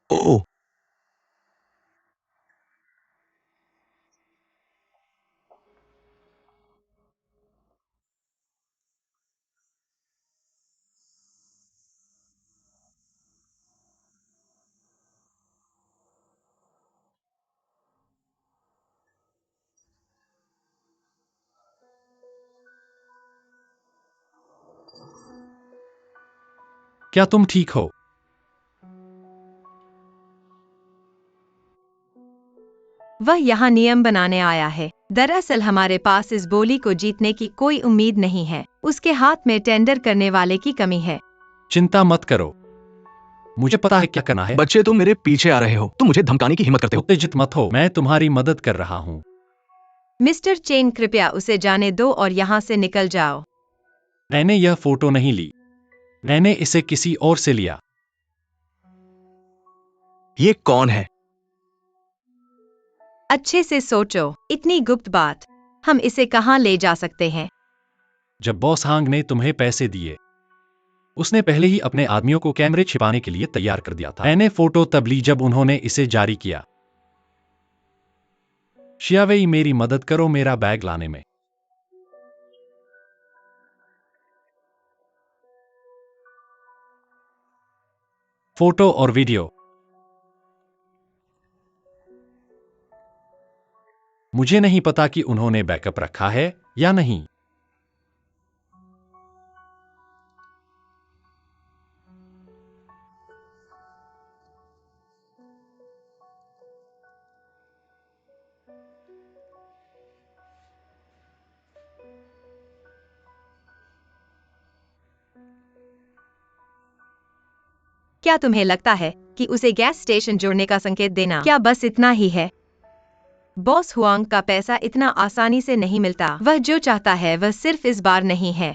ओ, क्या तुम ठीक हो? वह यहाँ नियम बनाने आया है। दरअसल हमारे पास इस बोली को जीतने की कोई उम्मीद नहीं है। उसके हाथ में टेंडर करने वाले की कमी है। चिंता मत करो, मुझे पता है क्या करना है। बच्चे तुम मेरे पीछे आ रहे हो। तुम मुझे धमकाने की हिम्मत करते हो। उत्तेजित मत हो, मैं तुम्हारी मदद कर रहा हूँ। मिस्टर चेन, कृपया उसे जाने दो और यहाँ से निकल जाओ। मैंने यह फोटो नहीं ली, मैंने इसे किसी और से लिया। ये कौन है? अच्छे से सोचो, इतनी गुप्त बात, हम इसे कहाँ ले जा सकते हैं? जब बॉस हांग ने तुम्हें पैसे दिए, उसने पहले ही अपने आदमियों को कैमरे छिपाने के लिए तैयार कर दिया था। मैंने फोटो तब ली जब उन्होंने इसे जारी किया। शियावेई, मेरी मदद करो मेरा बैग लाने में। फोटो और वीडियो। मुझे नहीं पता कि उन्होंने बैकअप रखा है या नहीं। क्या तुम्हें लगता है कि उसे गैस स्टेशन जोड़ने का संकेत देना क्या बस इतना ही है? बॉस हुआंग का पैसा इतना आसानी से नहीं मिलता। वह जो चाहता है वह सिर्फ इस बार नहीं है।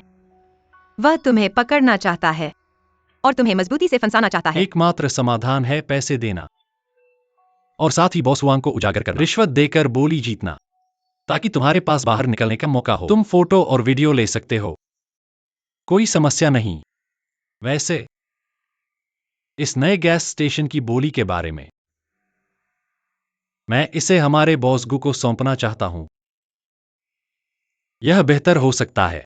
वह तुम्हें पकड़ना चाहता है और तुम्हें मजबूती से फंसाना चाहता है। एकमात्र समाधान है पैसे देना और साथ ही बॉस वांग को उजागर करना, रिश्वत देकर बोली जीतना, ताकि तुम्हारे पास बाहर निकलने का मौका हो। तुम फोटो और वीडियो ले सकते हो, कोई समस्या नहीं। वैसे इस नए गैस स्टेशन की बोली के बारे में, मैं इसे हमारे बॉस गु को सौंपना चाहता हूं। यह बेहतर हो सकता है।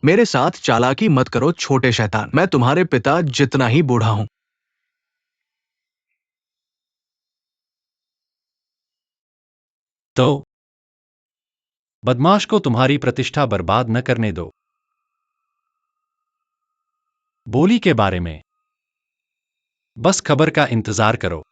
मेरे साथ चालाकी मत करो छोटे शैतान। मैं तुम्हारे पिता जितना ही बूढ़ा हूं। तो बदमाश को तुम्हारी प्रतिष्ठा बर्बाद न करने दो। बोली के बारे में बस खबर का इंतजार करो।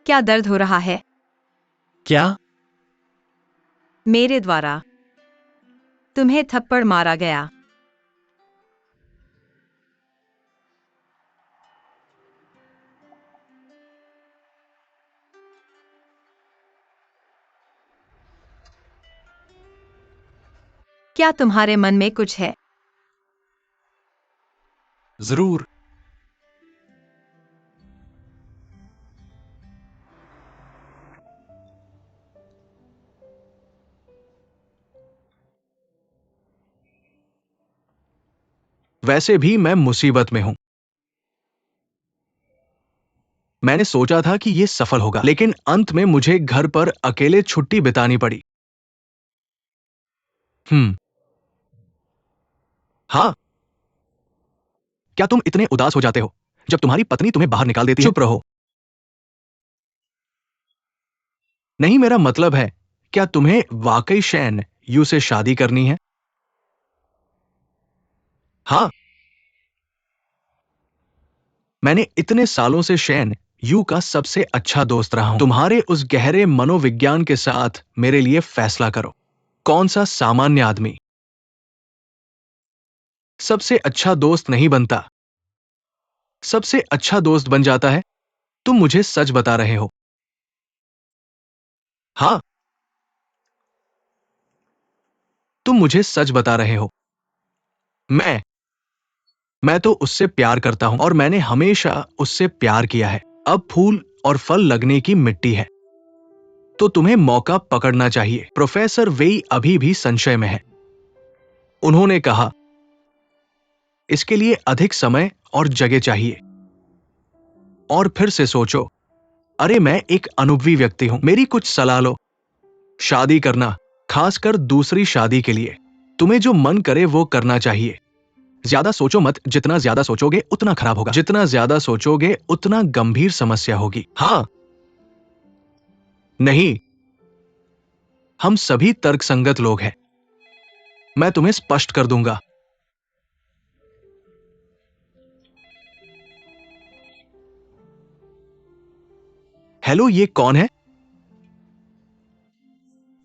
क्या दर्द हो रहा है? क्या? मेरे द्वारा तुम्हें थप्पड़ मारा गया। क्या तुम्हारे मन में कुछ है? जरूर। वैसे भी मैं मुसीबत में हूं। मैंने सोचा था कि यह सफल होगा, लेकिन अंत में मुझे घर पर अकेले छुट्टी बितानी पड़ी। हाँ, क्या तुम इतने उदास हो जाते हो जब तुम्हारी पत्नी तुम्हें बाहर निकाल देती है? चुप रहो। नहीं, मेरा मतलब है, क्या तुम्हें वाकई शैन यू से शादी करनी है? हाँ। मैंने इतने सालों से शैन यू का सबसे अच्छा दोस्त रहा हूं। तुम्हारे उस गहरे मनोविज्ञान के साथ मेरे लिए फैसला करो। कौन सा सामान्य आदमी सबसे अच्छा दोस्त नहीं बनता, सबसे अच्छा दोस्त बन जाता है? तुम मुझे सच बता रहे हो? हाँ, तुम मुझे सच बता रहे हो। मैं तो उससे प्यार करता हूं और मैंने हमेशा उससे प्यार किया है। अब फूल और फल लगने की मिट्टी है, तो तुम्हें मौका पकड़ना चाहिए। प्रोफेसर वेई अभी भी संशय में है। उन्होंने कहा, इसके लिए अधिक समय और जगह चाहिए। और फिर से सोचो। अरे, मैं एक अनुभवी व्यक्ति हूं, मेरी कुछ सलाह लो। शादी करना, खासकर दूसरी शादी के लिए, तुम्हें जो मन करे वो करना चाहिए। ज्यादा सोचो मत, जितना ज्यादा सोचोगे उतना खराब होगा, जितना ज्यादा सोचोगे उतना गंभीर समस्या होगी। हाँ, नहीं, हम सभी तर्कसंगत लोग हैं। मैं तुम्हें स्पष्ट कर दूंगा। हेलो, ये कौन है?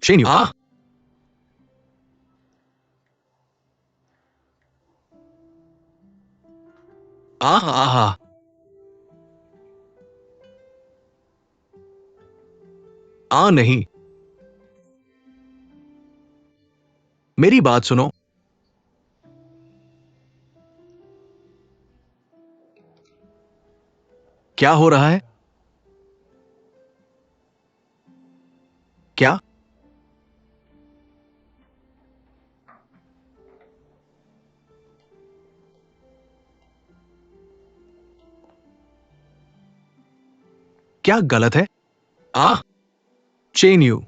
शेन्यू। आहा। नहीं, मेरी बात सुनो। क्या हो रहा है? क्या? क्या गलत है? चेन्यू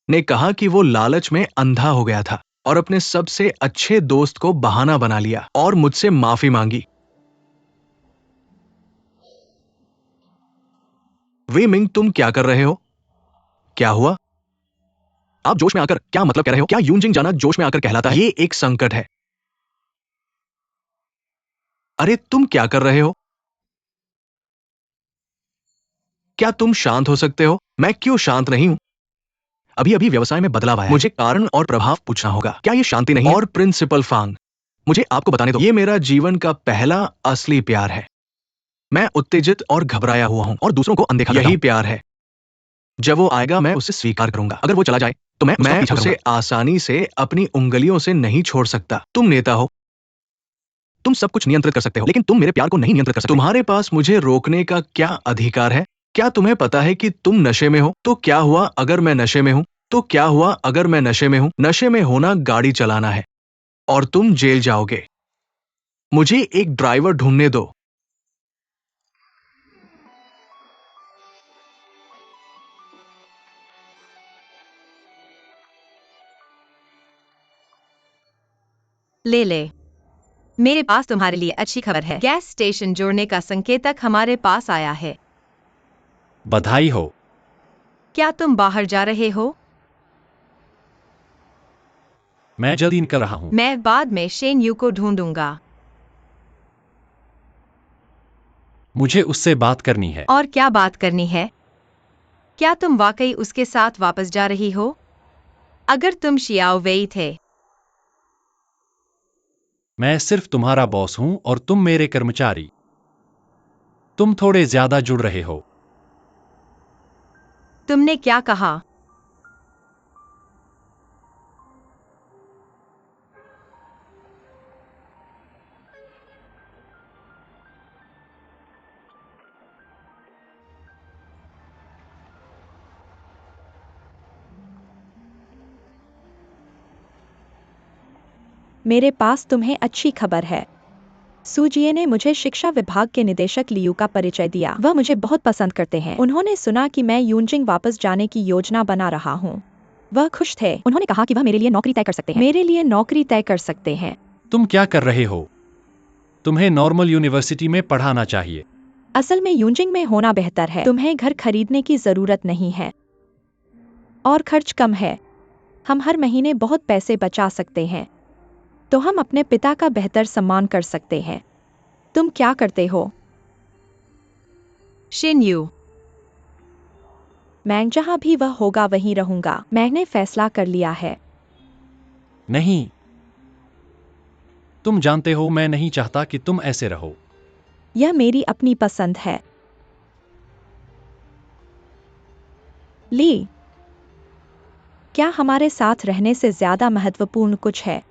ने कहा कि वो लालच में अंधा हो गया था और अपने सबसे अच्छे दोस्त को बहाना बना लिया और मुझसे माफी मांगी। वे मिंग, तुम क्या कर रहे हो? क्या हुआ? आप जोश में आकर क्या मतलब कह रहे हो? क्या यूनजिंग जाना जोश में आकर कहलाता है? ये एक संकट है। अरे, तुम क्या कर रहे हो? क्या तुम शांत हो सकते हो? मैं क्यों शांत नहीं हूं? अभी अभी व्यवसाय में बदलाव आया है। मुझे कारण और प्रभाव पूछना होगा। क्या ये शांति नहीं है? और प्रिंसिपल फांग, मुझे आपको बताने दो, ये मेरा जीवन का पहला असली प्यार है। मैं उत्तेजित और घबराया हुआ हूं और दूसरों को अनदेखा करता हूं। यही प्यार है। जब वो आएगा मैं उसे स्वीकार करूंगा। अगर वो चला जाए तो मैं उसका पीछा उसे करूंगा। आसानी से अपनी उंगलियों से नहीं छोड़ सकता। तुम नेता हो, तुम सब कुछ नियंत्रित कर सकते हो, लेकिन तुम मेरे प्यार को नहीं नियंत्रित कर सकते। तुम्हारे पास मुझे रोकने का क्या अधिकार है? क्या तुम्हें पता है कि तुम नशे में हो? तो क्या हुआ अगर मैं नशे में हूं? तो क्या हुआ अगर मैं नशे में हूं? नशे में होना गाड़ी चलाना है और तुम जेल जाओगे। मुझे एक ड्राइवर ढूंढने दो। ले मेरे पास तुम्हारे लिए अच्छी खबर है। गैस स्टेशन जोड़ने का संकेतक हमारे पास आया है। बधाई हो। क्या तुम बाहर जा रहे हो? मैं जल्दी निकल रहा हूं। मैं बाद में शेन यू को ढूंढूंगा। मुझे उससे बात करनी है। और क्या बात करनी है? क्या तुम वाकई उसके साथ वापस जा रही हो? अगर तुम शियाओ वेई थे। मैं सिर्फ तुम्हारा बॉस हूं और तुम मेरे कर्मचारी। तुम थोड़े ज्यादा जुड़ रहे हो। तुमने क्या कहा? मेरे पास तुम्हें अच्छी खबर है। सूजिए ने मुझे शिक्षा विभाग के निदेशक लियू का परिचय दिया। वह मुझे बहुत पसंद करते हैं। उन्होंने सुना कि मैं यूनजिंग वापस जाने की योजना बना रहा हूँ। वह खुश थे। उन्होंने कहा कि वह मेरे लिए नौकरी तय कर सकते हैं। मेरे लिए नौकरी तय कर सकते हैं। तुम क्या कर रहे हो? तुम्हें नॉर्मल यूनिवर्सिटी में पढ़ाना चाहिए। असल में यूजिंग में होना बेहतर है। तुम्हें घर खरीदने की जरूरत नहीं है और खर्च कम है। हम हर महीने बहुत पैसे बचा सकते हैं, तो हम अपने पिता का बेहतर सम्मान कर सकते हैं। तुम क्या करते हो? शिन यू, मैं जहाँ भी वह होगा वहीं रहूंगा। मैंने फैसला कर लिया है। नहीं, तुम जानते हो मैं नहीं चाहता कि तुम ऐसे रहो। यह मेरी अपनी पसंद है। ली, क्या हमारे साथ रहने से ज्यादा महत्वपूर्ण कुछ है?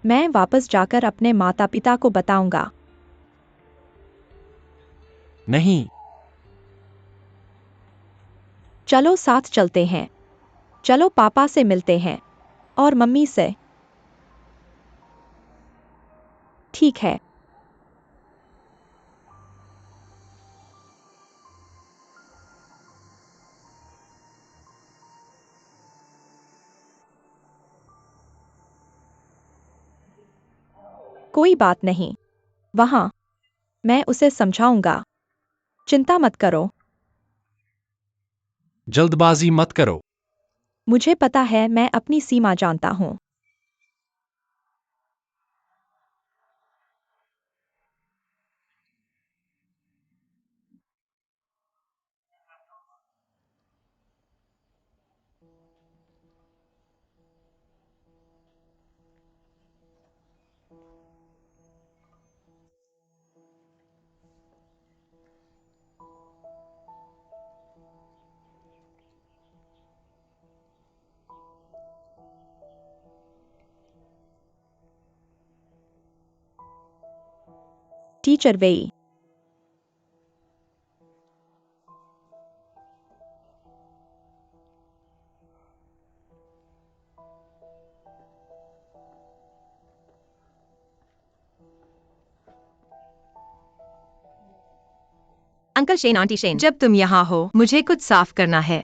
मैं वापस जाकर अपने माता पिता को बताऊंगा। नहीं, चलो साथ चलते हैं। चलो पापा से मिलते हैं और मम्मी से। ठीक है। कोई बात नहीं। वहाँ मैं उसे समझाऊंगा। चिंता मत करो। जल्दबाजी मत करो। मुझे पता है, मैं अपनी सीमा जानता हूँ। टीचर वेई, अंकल शेन, आंटी शेन, जब तुम यहाँ हो मुझे कुछ साफ करना है।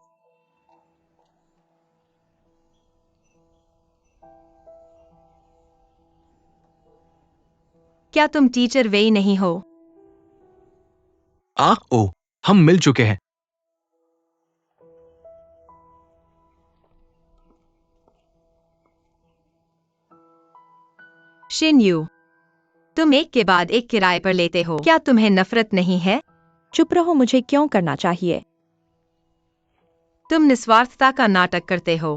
क्या तुम टीचर वेई नहीं हो? ओ, हम मिल चुके हैं। शिन यू, तुम एक के बाद एक किराए पर लेते हो। क्या तुम्हें नफरत नहीं है? चुप रहो। मुझे क्यों करना चाहिए? तुम निस्वार्थता का नाटक करते हो।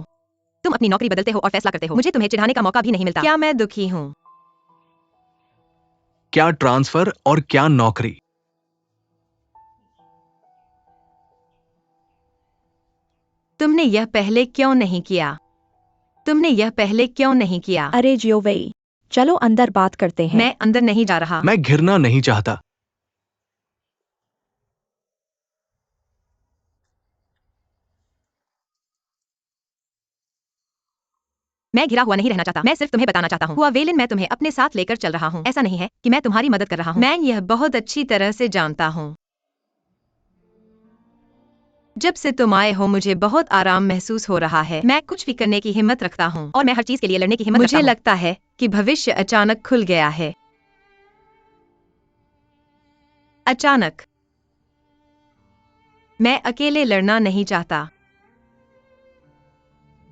तुम अपनी नौकरी बदलते हो और फैसला करते हो। मुझे तुम्हें चिढ़ाने का मौका भी नहीं मिलता। क्या मैं दुखी हूँ? क्या ट्रांसफर और क्या नौकरी? तुमने यह पहले क्यों नहीं किया? तुमने यह पहले क्यों नहीं किया? अरे जियो वेई, चलो अंदर बात करते हैं। मैं अंदर नहीं जा रहा। मैं घिरना नहीं चाहता। मैं घिरा हुआ नहीं रहना चाहता। मैं सिर्फ तुम्हें बताना चाहता हूँ। हुआ वेलिन, मैं तुम्हें अपने साथ लेकर चल रहा हूँ। ऐसा नहीं है कि मैं तुम्हारी मदद कर रहा हूँ। मैं यह बहुत अच्छी तरह से जानता हूँ। जब से तुम आए हो मुझे बहुत आराम महसूस हो रहा है। मैं कुछ भी करने की हिम्मत रखता हूँ और मैं हर चीज के लिए लड़ने की हिम्मत रखता हूँ। मुझे लगता है कि भविष्य अचानक खुल गया है। अचानक। मैं अकेले लड़ना नहीं चाहता।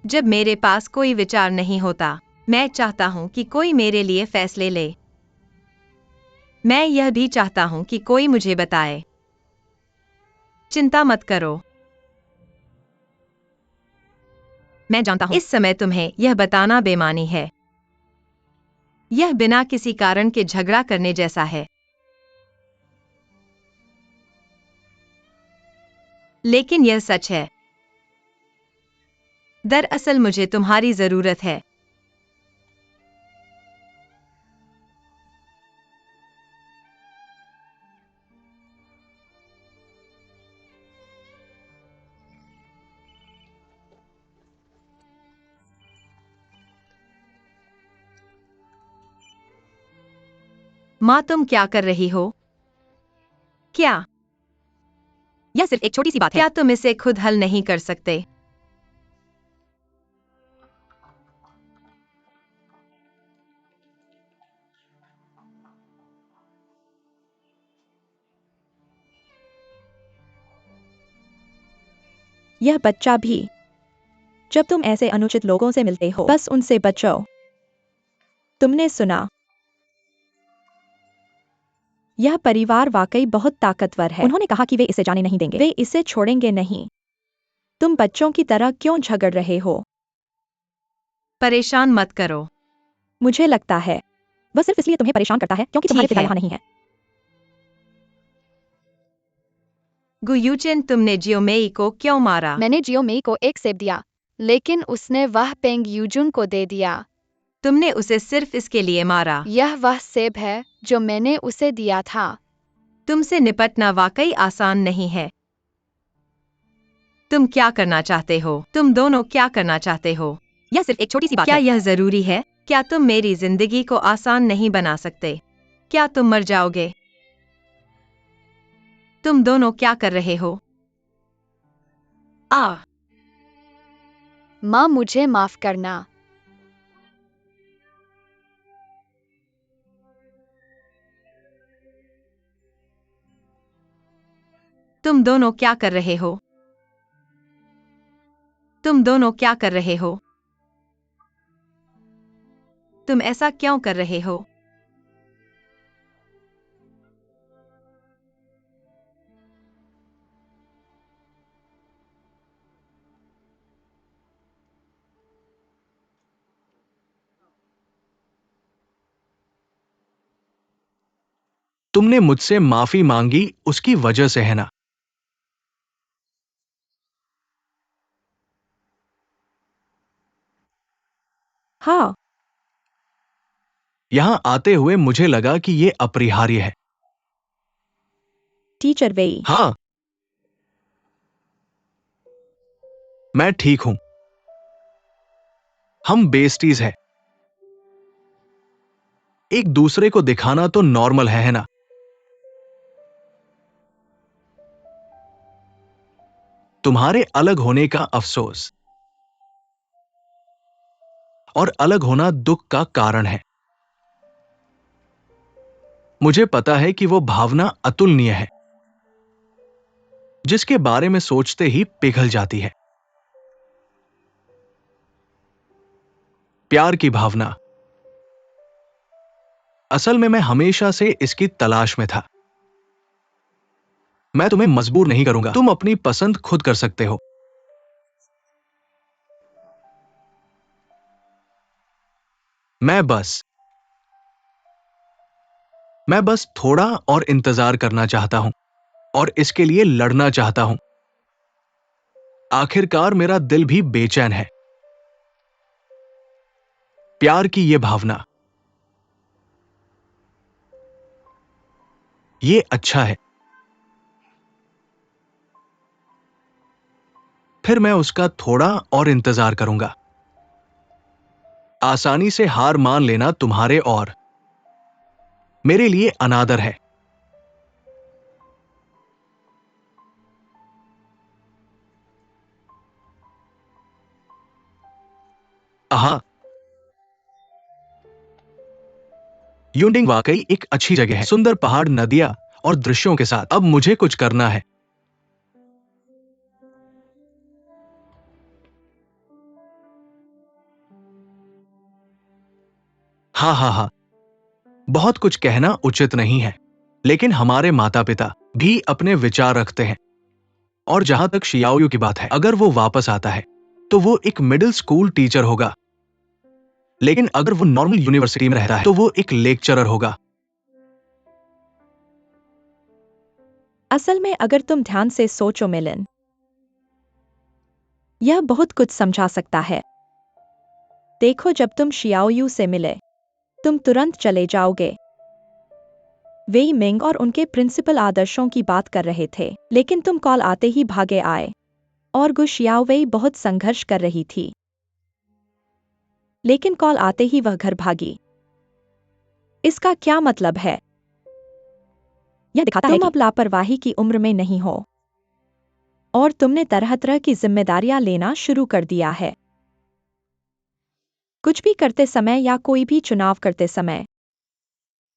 जब मेरे पास कोई विचार नहीं होता, मैं चाहता हूं कि कोई मेरे लिए फैसले ले। मैं यह भी चाहता हूं कि कोई मुझे बताए। चिंता मत करो। मैं जानता हूं इस समय तुम्हें यह बताना बेमानी है। यह बिना किसी कारण के झगड़ा करने जैसा है। लेकिन यह सच है। दरअसल मुझे तुम्हारी जरूरत है। माँ, तुम क्या कर रही हो? क्या यह सिर्फ एक छोटी सी बात है? क्या तुम इसे खुद हल नहीं कर सकते? यह बच्चा भी। जब तुम ऐसे अनुचित लोगों से मिलते हो, बस उनसे बचो। तुमने सुना? यह परिवार वाकई बहुत ताकतवर है। उन्होंने कहा कि वे इसे जाने नहीं देंगे। वे इसे छोड़ेंगे नहीं। तुम बच्चों की तरह क्यों झगड़ रहे हो? परेशान मत करो। मुझे लगता है वह सिर्फ इसलिए तुम्हें परेशान करता है क्योंकि तुम्हारे ठीक पिता है। यहाँ नहीं है। गुयूचेन, तुमने जियोमेई को क्यों मारा? मैंने जियोमेई को एक सेब दिया, लेकिन उसने वह पेंग यूजुन को दे दिया। तुमने उसे सिर्फ इसके लिए मारा। यह वह सेब है जो मैंने उसे दिया था। तुमसे निपटना वाकई आसान नहीं है। तुम क्या करना चाहते हो? तुम दोनों क्या करना चाहते हो? यह सिर्फ एक छोटी सी बात क्या है। यह जरूरी है? क्या तुम मेरी जिंदगी को आसान नहीं बना सकते? क्या तुम मर जाओगे? तुम दोनों क्या कर रहे हो? माँ, मुझे माफ करना। तुम दोनों क्या कर रहे हो? तुम दोनों क्या कर रहे हो? तुम ऐसा क्यों कर रहे हो? तुमने मुझसे माफी मांगी उसकी वजह से, है ना? हाँ, यहां आते हुए मुझे लगा कि यह अपरिहार्य है। टीचर वेई। हाँ, मैं ठीक हूं। हम बेस्टीज हैं। एक दूसरे को दिखाना तो नॉर्मल है ना? तुम्हारे अलग होने का अफसोस और अलग होना दुख का कारण है। मुझे पता है कि वो भावना अतुलनीय है, जिसके बारे में सोचते ही पिघल जाती है। प्यार की भावना। असल में मैं हमेशा से इसकी तलाश में था। मैं तुम्हें मजबूर नहीं करूंगा। तुम अपनी पसंद खुद कर सकते हो। मैं बस थोड़ा और इंतजार करना चाहता हूं और इसके लिए लड़ना चाहता हूं। आखिरकार मेरा दिल भी बेचैन है। प्यार की यह भावना, ये अच्छा है। फिर मैं उसका थोड़ा और इंतजार करूंगा। आसानी से हार मान लेना तुम्हारे और मेरे लिए अनादर है। आहा, यूडिंग वाकई एक अच्छी जगह है। सुंदर पहाड़, नदियां और दृश्यों के साथ। अब मुझे कुछ करना है। हाँ हाँ हाँ, बहुत कुछ कहना उचित नहीं है, लेकिन हमारे माता पिता भी अपने विचार रखते हैं। और जहां तक शियाओयू की बात है, अगर वो वापस आता है तो वो एक मिडिल स्कूल टीचर होगा। लेकिन अगर वो नॉर्मल यूनिवर्सिटी में रहता है तो वो एक लेक्चरर होगा। असल में अगर तुम ध्यान से सोचो मिलन, यह बहुत कुछ समझा सकता है। देखो, जब तुम शियाओयू से मिले, तुम तुरंत चले जाओगे। वेई मिंग और उनके प्रिंसिपल आदर्शों की बात कर रहे थे, लेकिन तुम कॉल आते ही भागे आए। और गु शियाओवेई बहुत संघर्ष कर रही थी, लेकिन कॉल आते ही वह घर भागी। इसका क्या मतलब है? यह दिखाता है कि तुम अब लापरवाही की उम्र में नहीं हो और तुमने तरह तरह की जिम्मेदारियां लेना शुरू कर दिया है। कुछ भी करते समय या कोई भी चुनाव करते समय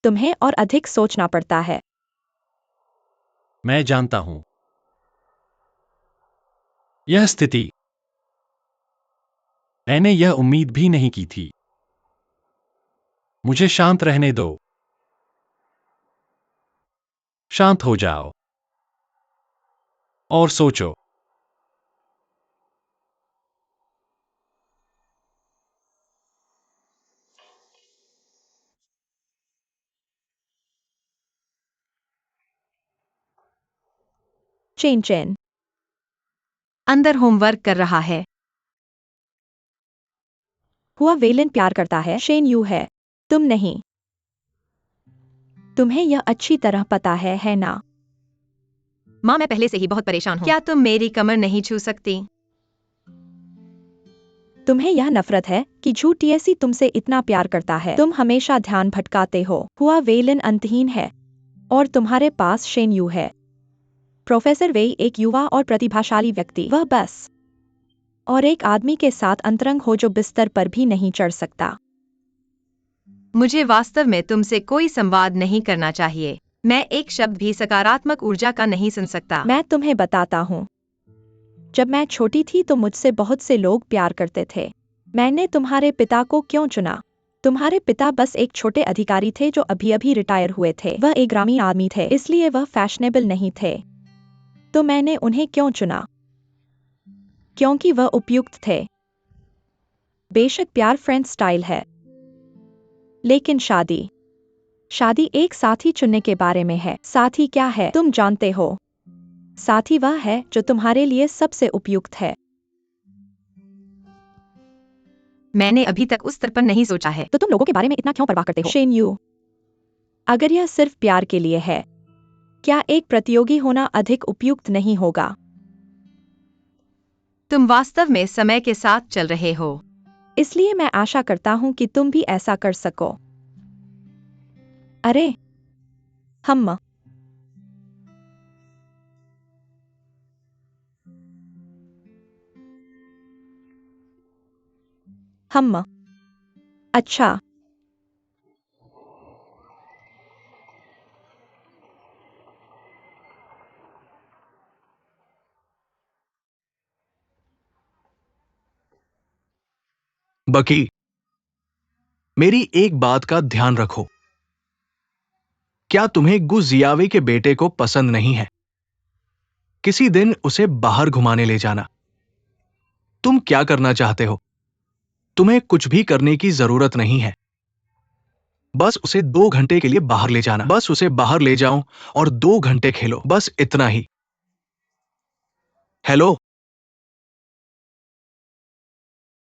तुम्हें और अधिक सोचना पड़ता है। मैं जानता हूं। यह स्थिति मैंने यह उम्मीद भी नहीं की थी। मुझे शांत रहने दो। शांत हो जाओ और सोचो। Chain chain. अंदर होमवर्क कर रहा है। हुआ वेलिन प्यार करता है, शेन यू है, तुम नहीं। तुम्हें यह अच्छी तरह पता है ना? माँ, मैं पहले से ही बहुत परेशान हूँ। क्या तुम मेरी कमर नहीं छू सकती? तुम्हें यह नफरत है कि झूठ टीएसी तुमसे इतना प्यार करता है। तुम हमेशा ध्यान भटकाते हो। हुआ वेलिन अंतहीन है और तुम्हारे पास शेन यू है। प्रोफेसर वेई एक युवा और प्रतिभाशाली व्यक्ति, वह बस और एक आदमी के साथ अंतरंग हो जो बिस्तर पर भी नहीं चढ़ सकता। मुझे वास्तव में तुमसे कोई संवाद नहीं करना चाहिए। मैं एक शब्द भी सकारात्मक ऊर्जा का नहीं सुन सकता। मैं तुम्हें बताता हूँ। जब मैं छोटी थी तो मुझसे बहुत से लोग प्यार करते थे। मैंने तुम्हारे पिता को क्यों चुना? तुम्हारे पिता बस एक छोटे अधिकारी थे जो अभी अभी रिटायर हुए थे। वह एक ग्रामीण आदमी थे, इसलिए वह फैशनेबल नहीं थे। तो मैंने उन्हें क्यों चुना? क्योंकि वह उपयुक्त थे। बेशक प्यार फ्रेंड स्टाइल है, लेकिन शादी एक साथी चुनने के बारे में है। साथी क्या है तुम जानते हो? साथी वह है जो तुम्हारे लिए सबसे उपयुक्त है। मैंने अभी तक उस स्तर पर नहीं सोचा है। तो तुम लोगों के बारे में इतना क्यों परवाह करते हो? शेन यू, अगर यह सिर्फ प्यार के लिए है, क्या एक प्रतियोगी होना अधिक उपयुक्त नहीं होगा? तुम वास्तव में समय के साथ चल रहे हो। इसलिए मैं आशा करता हूं कि तुम भी ऐसा कर सको। अरे हम अच्छा, बकी, मेरी एक बात का ध्यान रखो। क्या तुम्हें गु जियावे के बेटे को पसंद नहीं है? किसी दिन उसे बाहर घुमाने ले जाना। तुम क्या करना चाहते हो? तुम्हें कुछ भी करने की जरूरत नहीं है। बस उसे 2 घंटे के लिए बाहर ले जाना। बस उसे बाहर ले जाओ और 2 घंटे खेलो, बस इतना ही। हेलो।